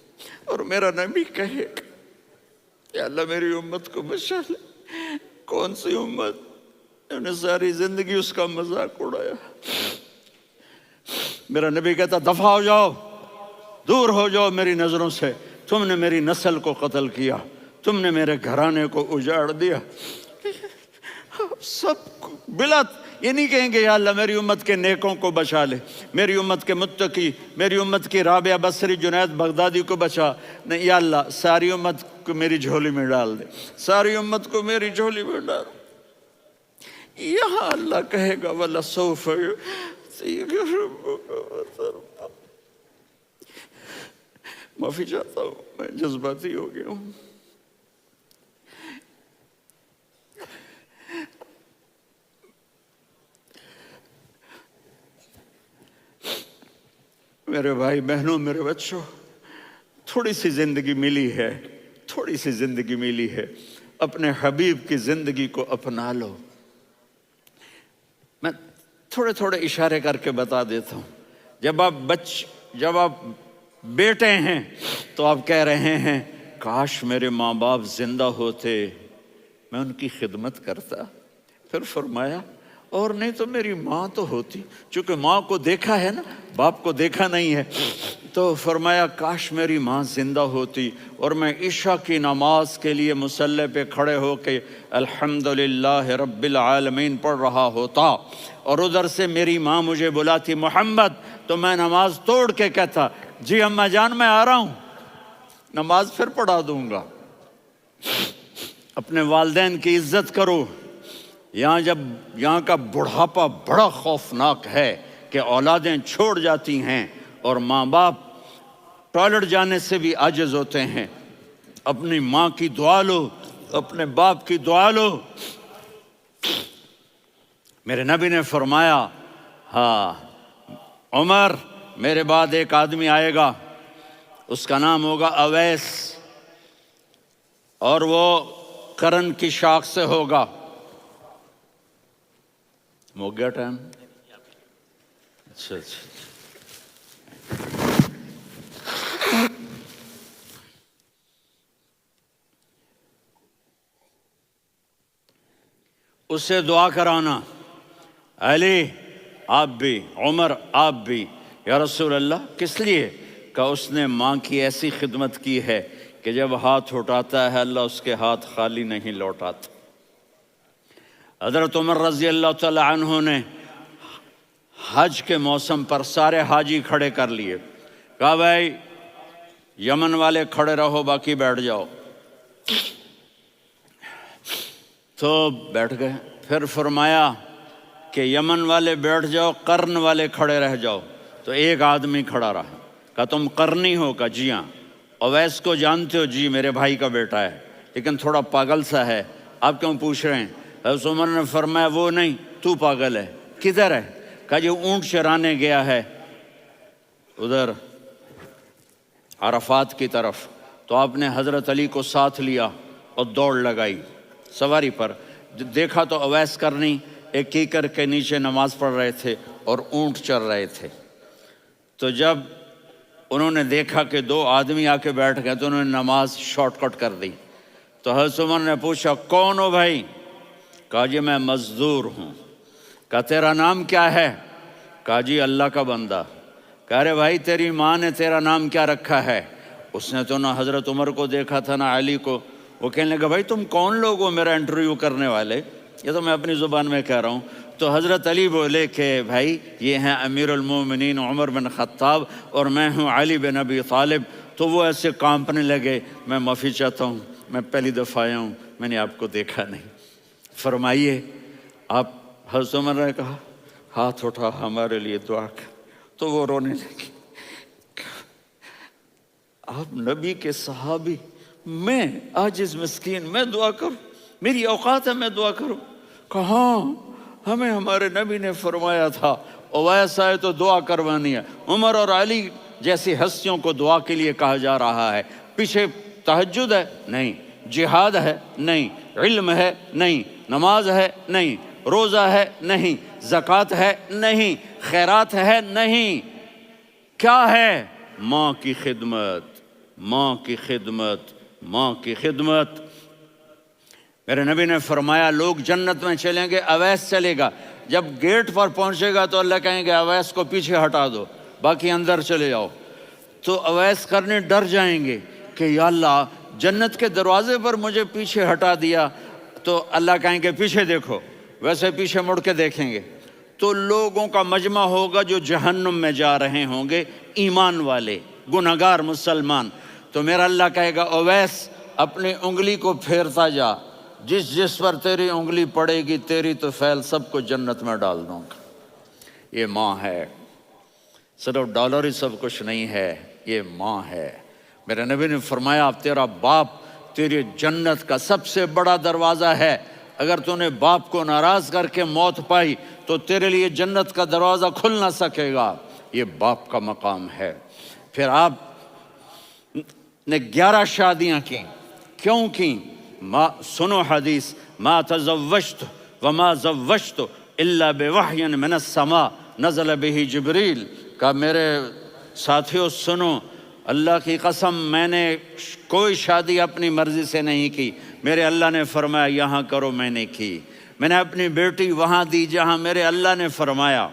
اور میرا نبی کہے گا یا اللہ میری امت کو بچا لے۔ کون سی امت؟ انہوں نے ساری زندگی اس کا مذاق اڑایا۔ میرا نبی کہتا دفع ہو جاؤ، دور ہو جاؤ میری نظروں سے، تم نے میری نسل کو قتل کیا، تم نے میرے گھرانے کو اجاڑ دیا۔ سب بلا یہ نہیں کہیں گے یا اللہ میری امت کے نیکوں کو بچا لے، میری امت کے متقی، میری امت کی رابعہ بصری، جنید بغدادی کو بچا، نہیں یا اللہ ساری امت کو میری جھولی میں ڈال دے، ساری امت کو میری جھولی میں ڈال۔ یہاں اللہ کہے گا وَلَسَوْفَ يُعْطِيكَ رَبُّكَ فَتَرْضَىٰ۔ معافی چاہتا ہوں، میں جذباتی ہو گیا ہوں۔ میرے بھائی بہنوں، میرے بچوں، تھوڑی سی زندگی ملی ہے، تھوڑی سی زندگی ملی ہے، اپنے حبیب کی زندگی کو اپنا لو۔ میں تھوڑے تھوڑے اشارے کر کے بتا دیتا ہوں۔ جب آپ بیٹے ہیں تو آپ کہہ رہے ہیں کاش میرے ماں باپ زندہ ہوتے، میں ان کی خدمت کرتا۔ پھر فرمایا اور نہیں تو میری ماں تو ہوتی، چونکہ ماں کو دیکھا ہے نا، باپ کو دیکھا نہیں ہے، تو فرمایا کاش میری ماں زندہ ہوتی اور میں عشاء کی نماز کے لیے مصلی پہ کھڑے ہو کے الحمدللہ رب العالمین پڑھ رہا ہوتا، اور ادھر سے میری ماں مجھے بلاتی محمد، تو میں نماز توڑ کے کہتا جی اماں جان میں آ رہا ہوں، نماز پھر پڑھا دوں گا۔ اپنے والدین کی عزت کرو۔ یہاں کا بڑھاپا بڑا خوفناک ہے کہ اولادیں چھوڑ جاتی ہیں اور ماں باپ ٹوائلٹ جانے سے بھی عاجز ہوتے ہیں۔ اپنی ماں کی دعا لو، اپنے باپ کی دعا لو۔ میرے نبی نے فرمایا ہاں عمر میرے بعد ایک آدمی آئے گا، اس کا نام ہوگا اویس، اور وہ قرن کی شاخ سے ہوگا۔ ہو گیا ٹائم؟ اچھا اس سے دعا کرانا، علی آپ بھی، عمر آپ بھی، یا رسول اللہ کس لیے؟ کہ اس نے ماں کی ایسی خدمت کی ہے کہ جب ہاتھ اٹھاتا ہے اللہ اس کے ہاتھ خالی نہیں لوٹاتا۔ حضرت عمر رضی اللہ تعالی عنہ نے حج کے موسم پر سارے حاجی کھڑے کر لیے، کہا بھائی یمن والے کھڑے رہو باقی بیٹھ جاؤ، تو بیٹھ گئے۔ پھر فرمایا کہ یمن والے بیٹھ جاؤ، قرن والے کھڑے رہ جاؤ، تو ایک آدمی کھڑا رہا۔ کہا تم قرنی ہو؟ کہا جی ہاں۔ اویس کو جانتے ہو؟ جی میرے بھائی کا بیٹا ہے لیکن تھوڑا پاگل سا ہے، آپ کیوں پوچھ رہے ہیں؟ حضرت عمر نے فرمایا وہ نہیں، تو پاگل ہے۔ کدھر ہے؟ کہا جی اونٹ چرانے گیا ہے ادھر عرفات کی طرف۔ تو آپ نے حضرت علی کو ساتھ لیا اور دوڑ لگائی سواری پر۔ دیکھا تو اویس کرنی ایک کیکر کے نیچے نماز پڑھ رہے تھے اور اونٹ چر رہے تھے۔ تو جب انہوں نے دیکھا کہ 2 آدمی آ کے بیٹھ گئے تو انہوں نے نماز شارٹ کٹ کر دی۔ تو حضرت عمر نے پوچھا کون ہو بھائی؟ کہا جی میں مزدور ہوں۔ کہا تیرا نام کیا ہے؟ کہا جی اللہ کا بندہ۔ کہا رے بھائی تیری ماں نے تیرا نام کیا رکھا ہے؟ اس نے تو نہ حضرت عمر کو دیکھا تھا نہ علی کو۔ وہ کہنے لگا بھائی تم کون لوگ ہو میرا انٹرویو کرنے والے؟ یہ تو میں اپنی زبان میں کہہ رہا ہوں۔ تو حضرت علی بولے کہ بھائی یہ ہیں امیر المومنین عمر بن خطاب اور میں ہوں علی بن ابی طالب۔ تو وہ ایسے کانپنے لگے، میں معافی چاہتا ہوں، میں پہلی دفعہ آیا ہوں، میں نے آپ کو دیکھا نہیں، فرمائیے آپ۔ حضرت عمر نے کہا ہاتھ اٹھا ہمارے لیے دعا کر۔ تو وہ رونے لگی۔ آپ نبی کے صحابی، میں عاجز مسکین، میں دعا کروں؟ میری اوقات ہے میں دعا کروں؟ کہاں، ہمیں ہمارے نبی نے فرمایا تھا اویس آئے تو دعا کروانی ہے، عمر اور علی جیسی ہستیوں کو دعا کے لیے کہا جا رہا ہے۔ پیچھے تہجد ہے نہیں، جہاد ہے نہیں، علم ہے نہیں، نماز ہے نہیں، روزہ ہے نہیں، زکوٰۃ ہے نہیں، خیرات ہے نہیں، کیا ہے؟ ماں کی خدمت، ماں کی خدمت، ماں کی خدمت۔ میرے نبی نے فرمایا لوگ جنت میں چلیں گے، اویس چلے گا، جب گیٹ پر پہنچے گا تو اللہ کہیں گے اویس کو پیچھے ہٹا دو، باقی اندر چلے جاؤ۔ تو اویس کرنے ڈر جائیں گے کہ یا اللہ جنت کے دروازے پر مجھے پیچھے ہٹا دیا، تو اللہ کہیں گے پیچھے دیکھو، ویسے پیچھے مڑ کے دیکھیں گے تو لوگوں کا مجمع ہوگا جو جہنم میں جا رہے ہوں گے، ایمان والے، گنہگار مسلمان۔ تو میرا اللہ کہے گا اویس اپنی انگلی کو پھیرتا جا، جس جس پر تیری انگلی پڑے گی تیری تو فیل سب کو جنت میں ڈال دوں گا۔ یہ ماں ہے، صرف ڈالر ہی سب کچھ نہیں ہے، یہ ماں ہے۔ میرے نبی نے فرمایا تیرا باپ تیری جنت کا سب سے بڑا دروازہ ہے، اگر تو نے باپ کو ناراض کر کے موت پائی تو تیرے لیے جنت کا دروازہ کھل نہ سکے گا، یہ باپ کا مقام ہے۔ پھر آپ نے 11 شادیاں کی، کیوں کی؟ سنو حدیث، ما تزوجت وما زوجت الا بوحی من السماء نزل به جبریل، کہ میرے ساتھیوں سنو، اللہ کی قسم میں نے کوئی شادی اپنی مرضی سے نہیں کی، میرے اللہ نے فرمایا یہاں کرو، میں نے کی۔ میں نے اپنی بیٹی وہاں دی جہاں میرے اللہ نے فرمایا۔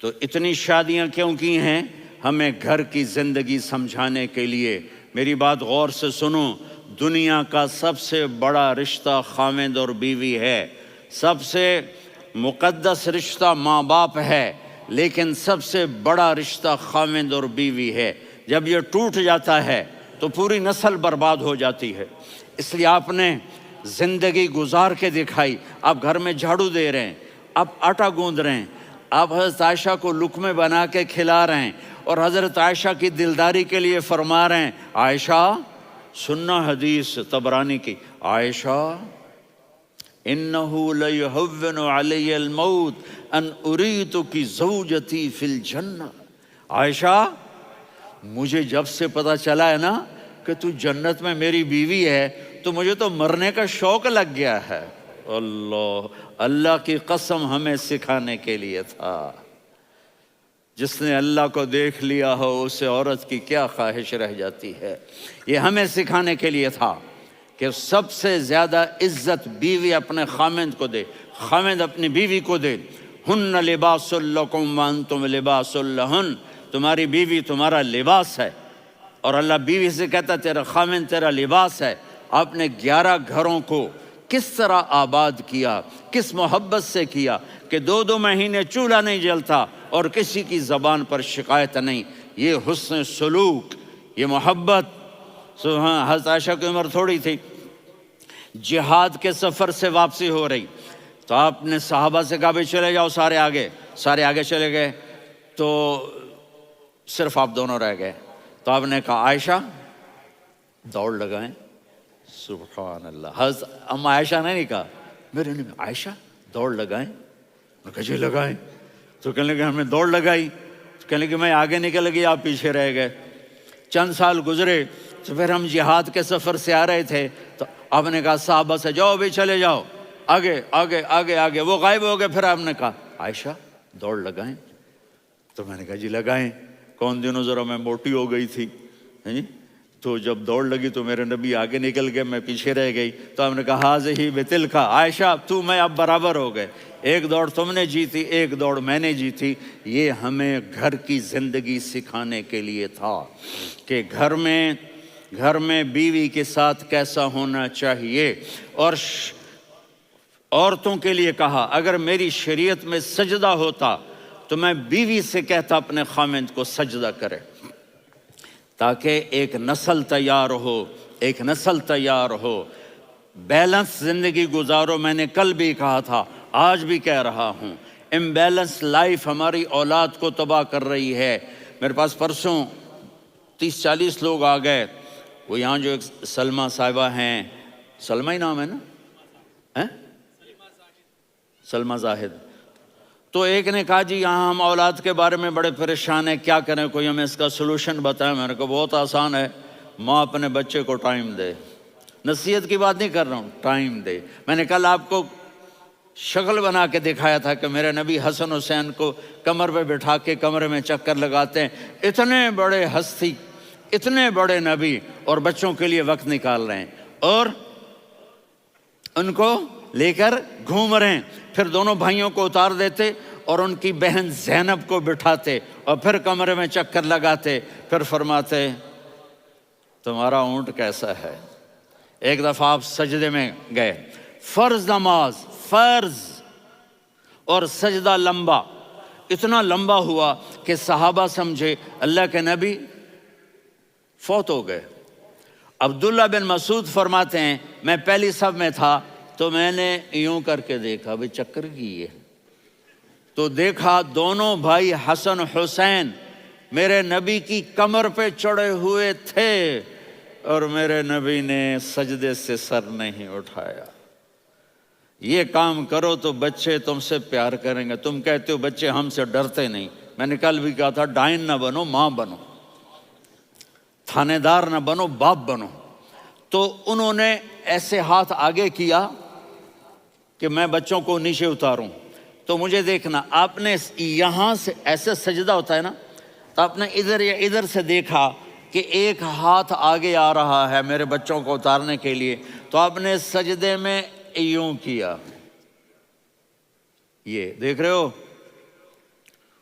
تو اتنی شادیاں کیوں کی ہیں؟ ہمیں گھر کی زندگی سمجھانے کے لیے۔ میری بات غور سے سنو، دنیا کا سب سے بڑا رشتہ خاوند اور بیوی ہے، سب سے مقدس رشتہ ماں باپ ہے، لیکن سب سے بڑا رشتہ خاوند اور بیوی ہے۔ جب یہ ٹوٹ جاتا ہے تو پوری نسل برباد ہو جاتی ہے۔ اس لیے آپ نے زندگی گزار کے دکھائی۔ آپ گھر میں جھاڑو دے رہے ہیں، آپ آٹا گوندھ رہے ہیں، آپ حضرت عائشہ کو لقمے بنا کے کھلا رہے ہیں، اور حضرت عائشہ کی دلداری کے لیے فرما رہے ہیں عائشہ، سننا حدیث طبرانی کی، عائشہ انہو لیہون علی الموت ان اریتک زوجتی فی الجنہ، عائشہ مجھے جب سے پتا چلا ہے نا کہ تو جنت میں میری بیوی ہے تو مجھے تو مرنے کا شوق لگ گیا ہے۔ اللہ کی قسم ہمیں سکھانے کے لیے تھا۔ جس نے اللہ کو دیکھ لیا ہو اسے عورت کی کیا خواہش رہ جاتی ہے۔ یہ ہمیں سکھانے کے لیے تھا کہ سب سے زیادہ عزت بیوی اپنے خاوند کو دے، خاوند اپنی بیوی کو دے۔ ہن لباس لکم وانتم لباس لہن، تمہاری بیوی تمہارا لباس ہے، اور اللہ بیوی سے کہتا تیرا خاوند تیرا لباس ہے۔ آپ نے 11 گھروں کو کس طرح آباد کیا، کس محبت سے کیا کہ 2 مہینے چولہا نہیں جلتا اور کسی کی زبان پر شکایت نہیں۔ یہ حسن سلوک، یہ محبت۔ حضرت عائشہ کی عمر تھوڑی تھی، جہاد کے سفر سے واپسی ہو رہی، تو آپ نے صحابہ سے کہا بھی چلے جاؤ سارے آگے چلے گئے، تو صرف آپ دونوں رہ گئے۔ تو آپ نے کہا عائشہ دوڑ لگائیں، سبحان اللہ۔ حضرت اما عائشہ نے نہیں کہا، میرے نے عائشہ دوڑ لگائیں، میں کہا جی لگائیں۔ تو کہنے لگے ہمیں دوڑ لگائی، تو کہنے لگے میں آگے نکل گئی آپ پیچھے رہ گئے۔ چند سال گزرے تو پھر ہم جہاد کے سفر سے آ رہے تھے، تو آپ نے کہا صحابہ سے جاؤ بھی چلے جاؤ آگے آگے آگے آگے، وہ غائب ہو گئے۔ پھر آپ نے کہا عائشہ دوڑ لگائیں، تو میں نے کہا جی لگائیں۔ کون دنوں ذرا میں موٹی ہو گئی تھی، تو جب دوڑ لگی تو میرے نبی آگے نکل گئے، میں پیچھے رہ گئی۔ تو ہم نے کہا ہاذہ بتلک، عائشہ تو میں اب برابر ہو گئے، ایک دوڑ تم نے جیتی ایک دوڑ میں نے جیتی۔ یہ ہمیں گھر کی زندگی سکھانے کے لیے تھا کہ گھر میں بیوی کے ساتھ کیسا ہونا چاہیے۔ اور عورتوں کے لیے کہا اگر میری شریعت میں سجدہ ہوتا تو میں بیوی سے کہتا اپنے خاوند کو سجدہ کرے، تاکہ ایک نسل تیار ہو، بیلنس زندگی گزارو۔ میں نے کل بھی کہا تھا، آج بھی کہہ رہا ہوں، امبیلنس لائف ہماری اولاد کو تباہ کر رہی ہے۔ میرے پاس پرسوں 30-40 لوگ آ گئے، وہ یہاں جو ایک سلمہ صاحبہ ہیں، سلمہ ہی نام ہے نا، سلمہ زاہد، تو ایک نے کہا جی یہاں ہم اولاد کے بارے میں بڑے پریشان ہیں، کیا کریں، کوئی ہمیں اس کا سلوشن بتائیں۔ میں نے کہا بہت آسان ہے، ماں اپنے بچے کو ٹائم دے۔ نصیحت کی بات نہیں کر رہا ہوں، ٹائم دے۔ میں نے کل آپ کو شکل بنا کے دکھایا تھا کہ میرے نبی حسن حسین کو کمر پہ بٹھا کے کمرے میں چکر لگاتے ہیں۔ اتنے بڑے ہستی، اتنے بڑے نبی، اور بچوں کے لیے وقت نکال رہے ہیں اور ان کو لے کر گھوم رہے ہیں۔ پھر دونوں بھائیوں کو اتار دیتے اور ان کی بہن زینب کو بٹھاتے اور پھر کمرے میں چکر لگاتے، پھر فرماتے تمہارا اونٹ کیسا ہے۔ ایک دفعہ آپ سجدے میں گئے، فرض نماز، فرض، اور سجدہ لمبا، اتنا لمبا ہوا کہ صحابہ سمجھے اللہ کے نبی فوت ہو گئے۔ عبداللہ بن مسعود فرماتے ہیں میں پہلی صف میں تھا تو میں نے یوں کر کے دیکھا، بھئی چکر کی ہے، تو دیکھا دونوں بھائی حسن حسین میرے نبی کی کمر پہ چڑھے ہوئے تھے اور میرے نبی نے سجدے سے سر نہیں اٹھایا۔ یہ کام کرو تو بچے تم سے پیار کریں گے۔ تم کہتے ہو بچے ہم سے ڈرتے نہیں، میں نے کل بھی کہا تھا ڈائن نہ بنو، ماں بنو، تھانے دار نہ بنو، باپ بنو۔ تو انہوں نے ایسے ہاتھ آگے کیا کہ میں بچوں کو نیچے اتاروں، تو مجھے دیکھنا، آپ نے یہاں سے ایسے سجدہ ہوتا ہے نا، تو آپ نے ادھر یا ادھر سے دیکھا کہ ایک ہاتھ آگے آ رہا ہے میرے بچوں کو اتارنے کے لیے، تو آپ نے سجدے میں یوں کیا، یہ دیکھ رہے ہو،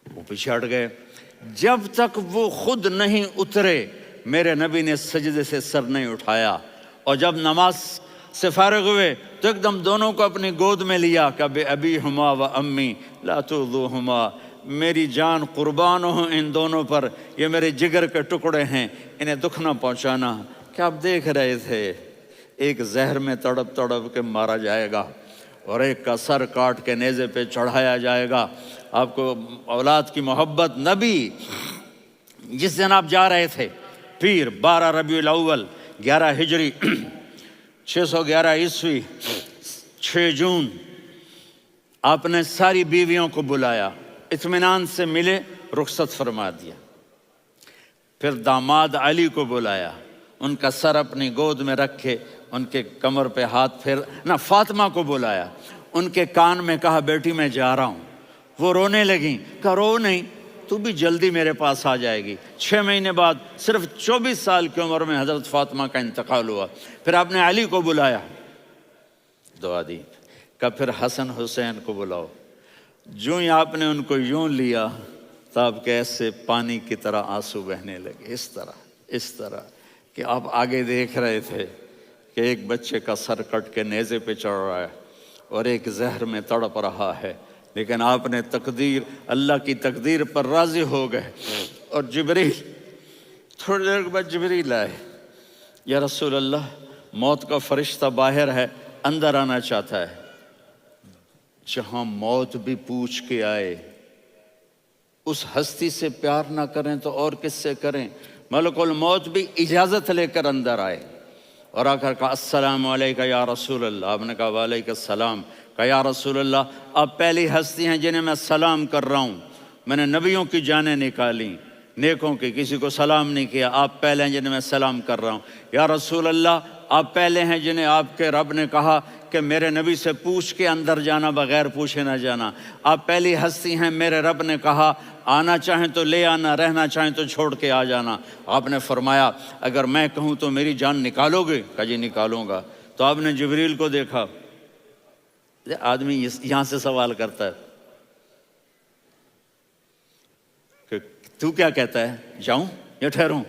وہ پیچھے ہٹ گئے۔ جب تک وہ خود نہیں اترے میرے نبی نے سجدے سے سر نہیں اٹھایا، اور جب نماز سے فارغ ہوئے تو ایک دم دونوں کو اپنی گود میں لیا کہ بے ابی ہما و امی لا تؤذوہما، میری جان قربان ہو ان دونوں پر، یہ میرے جگر کے ٹکڑے ہیں، انہیں دکھ نہ پہنچانا۔ کیا آپ دیکھ رہے تھے ایک زہر میں تڑپ تڑپ کے مارا جائے گا اور ایک کا سر کاٹ کے نیزے پہ چڑھایا جائے گا۔ آپ کو اولاد کی محبت، نبی جس دن آپ جا رہے تھے پیر 12 ربیع الاول 11 ہجری 611 عیسوی 6 جون، آپ نے ساری بیویوں کو بلایا، اطمینان سے ملے، رخصت فرما دیا۔ پھر داماد علی کو بلایا، ان کا سر اپنی گود میں رکھے، ان کے کمر پہ ہاتھ پھیر نہ، فاطمہ کو بلایا، ان کے کان میں کہا بیٹی میں جا رہا ہوں۔ وہ رونے لگیں، کہا رو نہیں، تو بھی جلدی میرے پاس آ جائے گی۔ 6 مہینے بعد صرف 24 سال کی عمر میں حضرت فاطمہ کا انتقال ہوا۔ پھر آپ نے علی کو بلایا، دعا دی، کہا پھر حسن حسین کو بلاؤ۔ جو ہی آپ نے ان کو یوں لیا تو آپ کے ایسے پانی کی طرح آنسو بہنے لگے، اس طرح کہ آپ آگے دیکھ رہے تھے کہ ایک بچے کا سر کٹ کے نیزے پہ چڑھ رہا ہے اور ایک زہر میں تڑپ رہا ہے، لیکن آپ نے تقدیر، اللہ کی تقدیر پر راضی ہو گئے۔ اور جبریل، تھوڑی دیر کے بعد جبریل آئے، یا رسول اللہ موت کا فرشتہ باہر ہے، اندر آنا چاہتا ہے۔ جہاں موت بھی پوچھ کے آئے، اس ہستی سے پیار نہ کریں تو اور کس سے کریں؟ ملک الموت بھی اجازت لے کر اندر آئے اور آ کر کہا السلام علیکہ یا رسول اللہ۔ آپ نے کہا وعلیکم السلام۔ کہا یا رسول اللہ آپ پہلی ہستی ہیں جنہیں میں سلام کر رہا ہوں، میں نے نبیوں کی جانیں نکالیں، نیکوں کی، کسی کو سلام نہیں کیا، آپ پہلے ہیں جنہیں میں سلام کر رہا ہوں۔ یا رسول اللہ آپ پہلے ہیں جنہیں آپ کے رب نے کہا کہ میرے نبی سے پوچھ کے اندر جانا، بغیر پوچھے نہ جانا۔ آپ پہلی ہستی ہیں، میرے رب نے کہا آنا چاہیں تو لے آنا، رہنا چاہیں تو چھوڑ کے آ جانا۔ آپ نے فرمایا اگر میں کہوں تو میری جان نکالو گے؟ کہا جی نکالوں گا۔ تو آپ نے جبریل کو دیکھا، آدمی یہاں سے سوال کرتا ہے کہ تو کیا کہتا ہے، جاؤں یا ٹھہروں؟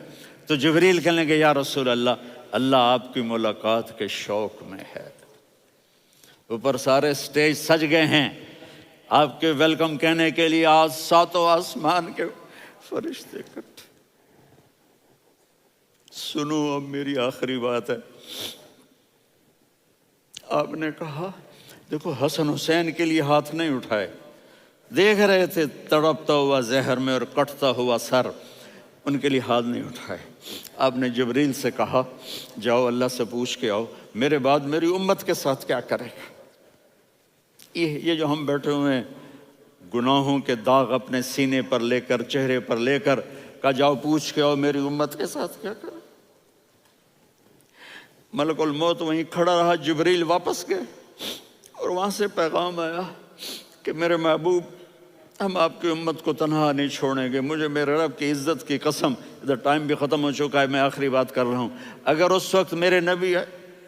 تو جبریل کہنے لگے یا رسول اللہ، اللہ آپ کی ملاقات کے شوق میں ہے۔ اوپر سارے سٹیج سج گئے ہیں آپ کے ویلکم کہنے کے لیے، آج 7 آسمان کے فرشتے اکٹھے۔ سنو اب میری آخری بات ہے۔ آپ نے کہا دیکھو حسن حسین کے لیے ہاتھ نہیں اٹھائے، دیکھ رہے تھے تڑپتا ہوا زہر میں اور کٹتا ہوا سر، ان کے لیے ہاتھ نہیں اٹھائے۔ آپ نے جبریل سے کہا جاؤ اللہ سے پوچھ کے آؤ میرے بعد میری امت کے ساتھ کیا کرے گا۔ یہ جو ہم بیٹھے ہوئے ہیں گناہوں کے داغ اپنے سینے پر لے کر، چہرے پر لے کر، کہا جاؤ پوچھ کے آؤ میری امت کے ساتھ کیا کریں۔ ملک الموت وہیں کھڑا رہا، جبریل واپس گئے اور وہاں سے پیغام آیا کہ میرے محبوب، ہم آپ کی امت کو تنہا نہیں چھوڑیں گے، مجھے میرے رب کی عزت کی قسم، ادھر ٹائم بھی ختم ہو چکا ہے، میں آخری بات کر رہا ہوں، اگر اس وقت میرے نبی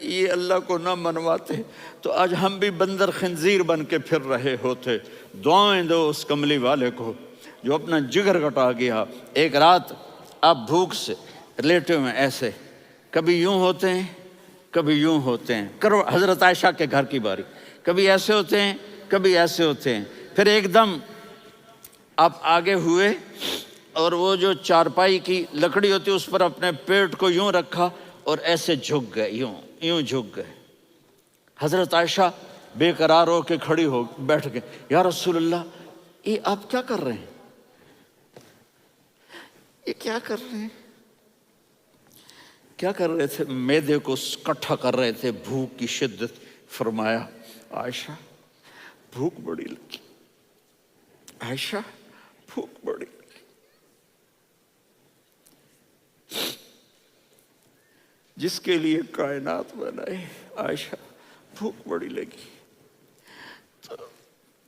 یہ اللہ کو نہ منواتے تو آج ہم بھی بندر خنزیر بن کے پھر رہے ہوتے۔ دعائیں دو اس کملی والے کو جو اپنا جگر کٹا گیا۔ ایک رات آپ بھوک سے لیٹے ہوئے ایسے، کبھی یوں ہوتے ہیں کبھی یوں ہوتے ہیں، کرو حضرت عائشہ کے گھر کی باری، کبھی ایسے ہوتے ہیں کبھی ایسے ہوتے ہیں، پھر ایک دم آپ آگے ہوئے اور وہ جو چارپائی کی لکڑی ہوتی اس پر اپنے پیٹ کو یوں رکھا اور ایسے جھک گئے، یوں جھک گئے۔ حضرت عائشہ بے قرار ہو کے کھڑی ہو بیٹھ گئے، یا رسول اللہ یہ آپ کیا کر رہے ہیں؟ یہ کیا کر رہے ہیں؟ کیا کر رہے تھے؟ معدے کو کٹھا کر رہے تھے، بھوک کی شدت۔ فرمایا عائشہ بھوک بڑی لگی، عائشہ بھوک بڑی لگی۔ جس کے لیے کائنات بنائے، عائشہ بھوک بڑی لگی۔ تو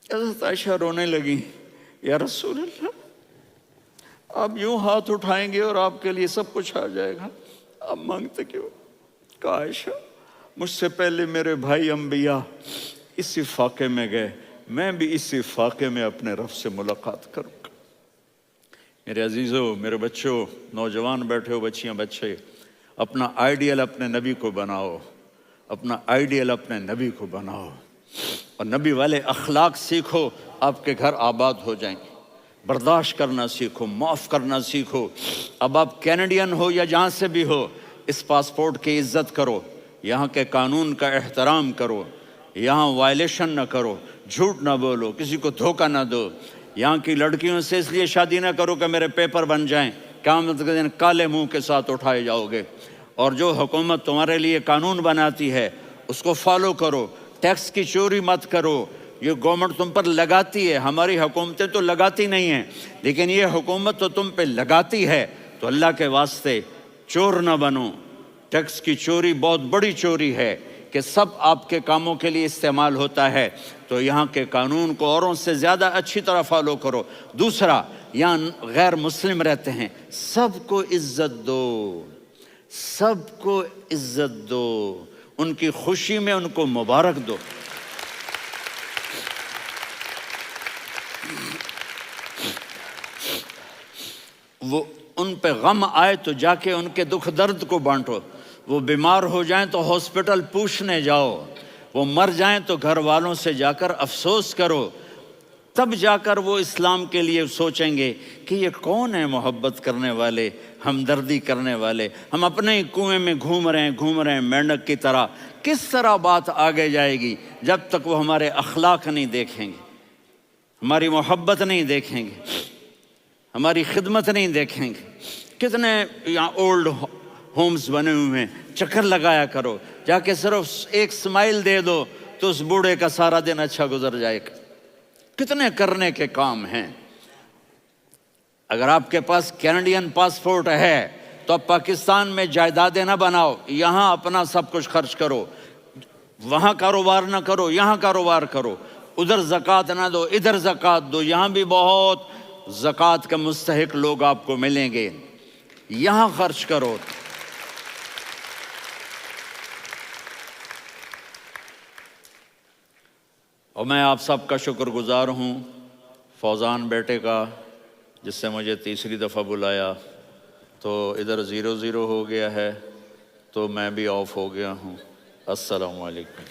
حضرت عائشہ رونے لگی، یا رسول اللہ آپ یوں ہاتھ اٹھائیں گے اور آپ کے لیے سب کچھ آ جائے گا، آپ مانگتے کیوں؟ کہا عائشہ مجھ سے پہلے میرے بھائی انبیاء اسی فاقے میں گئے، میں بھی اسی فاقے میں اپنے رب سے ملاقات کروں گا۔ میرے عزیزوں، میرے بچوں، نوجوان بیٹھے ہو، بچیاں بچے، اپنا آئیڈیل اپنے نبی کو بناؤ، اپنا آئیڈیل اپنے نبی کو بناؤ اور نبی والے اخلاق سیکھو، آپ کے گھر آباد ہو جائیں گے۔ برداشت کرنا سیکھو، معاف کرنا سیکھو۔ اب آپ کینیڈین ہو یا جہاں سے بھی ہو، اس پاسپورٹ کی عزت کرو، یہاں کے قانون کا احترام کرو، یہاں وائلیشن نہ کرو، جھوٹ نہ بولو، کسی کو دھوکہ نہ دو۔ یہاں کی لڑکیوں سے اس لیے شادی نہ کرو کہ میرے پیپر بن جائیں، قیامت کے دن کالے منہ کے ساتھ اٹھائے جاؤ گے۔ اور جو حکومت تمہارے لیے قانون بناتی ہے اس کو فالو کرو، ٹیکس کی چوری مت کرو۔ یہ گورنمنٹ تم پر لگاتی ہے، ہماری حکومتیں تو لگاتی نہیں ہیں، لیکن یہ حکومت تو تم پہ لگاتی ہے، تو اللہ کے واسطے چور نہ بنو۔ ٹیکس کی چوری بہت بڑی چوری ہے کہ سب آپ کے کاموں کے لیے استعمال ہوتا ہے، تو یہاں کے قانون کو اوروں سے زیادہ اچھی طرح فالو کرو۔ دوسرا، یہاں غیر مسلم رہتے ہیں، سب کو عزت دو، سب کو عزت دو، ان کی خوشی میں ان کو مبارک دو۔ وہ ان پہ غم آئے تو جا کے ان کے دکھ درد کو بانٹو، وہ بیمار ہو جائیں تو ہاسپٹل پوچھنے جاؤ، وہ مر جائیں تو گھر والوں سے جا کر افسوس کرو، تب جا کر وہ اسلام کے لیے سوچیں گے کہ یہ کون ہے محبت کرنے والے، ہمدردی کرنے والے۔ ہم اپنے ہی کنویں میں گھوم رہے ہیں مینڈک کی طرح۔ کس طرح بات آگے جائے گی جب تک وہ ہمارے اخلاق نہیں دیکھیں گے، ہماری محبت نہیں دیکھیں گے، ہماری خدمت نہیں دیکھیں گے۔ کتنے یہاں اولڈ ہومز بنے ہوئے ہیں، چکر لگایا کرو، جا کے صرف ایک سمائل دے دو تو اس بوڑھے کا سارا دن اچھا گزر جائے گا۔ کتنے کرنے کے کام ہیں۔ اگر آپ کے پاس کینیڈین پاسپورٹ ہے تو اب پاکستان میں جائیدادیں نہ بناؤ، یہاں اپنا سب کچھ خرچ کرو، وہاں کاروبار نہ کرو، یہاں کاروبار کرو، ادھر زکوٰۃ نہ دو، ادھر زکوٰۃ دو، یہاں بھی بہت زکوٰۃ کے مستحق لوگ آپ کو ملیں گے، یہاں خرچ کرو۔ اور میں آپ سب کا شکر گزار ہوں، فوزان بیٹے کا، جس سے مجھے تیسری دفعہ بلایا، تو ادھر 0-0 ہو گیا ہے تو میں بھی آف ہو گیا ہوں۔ السلام علیکم۔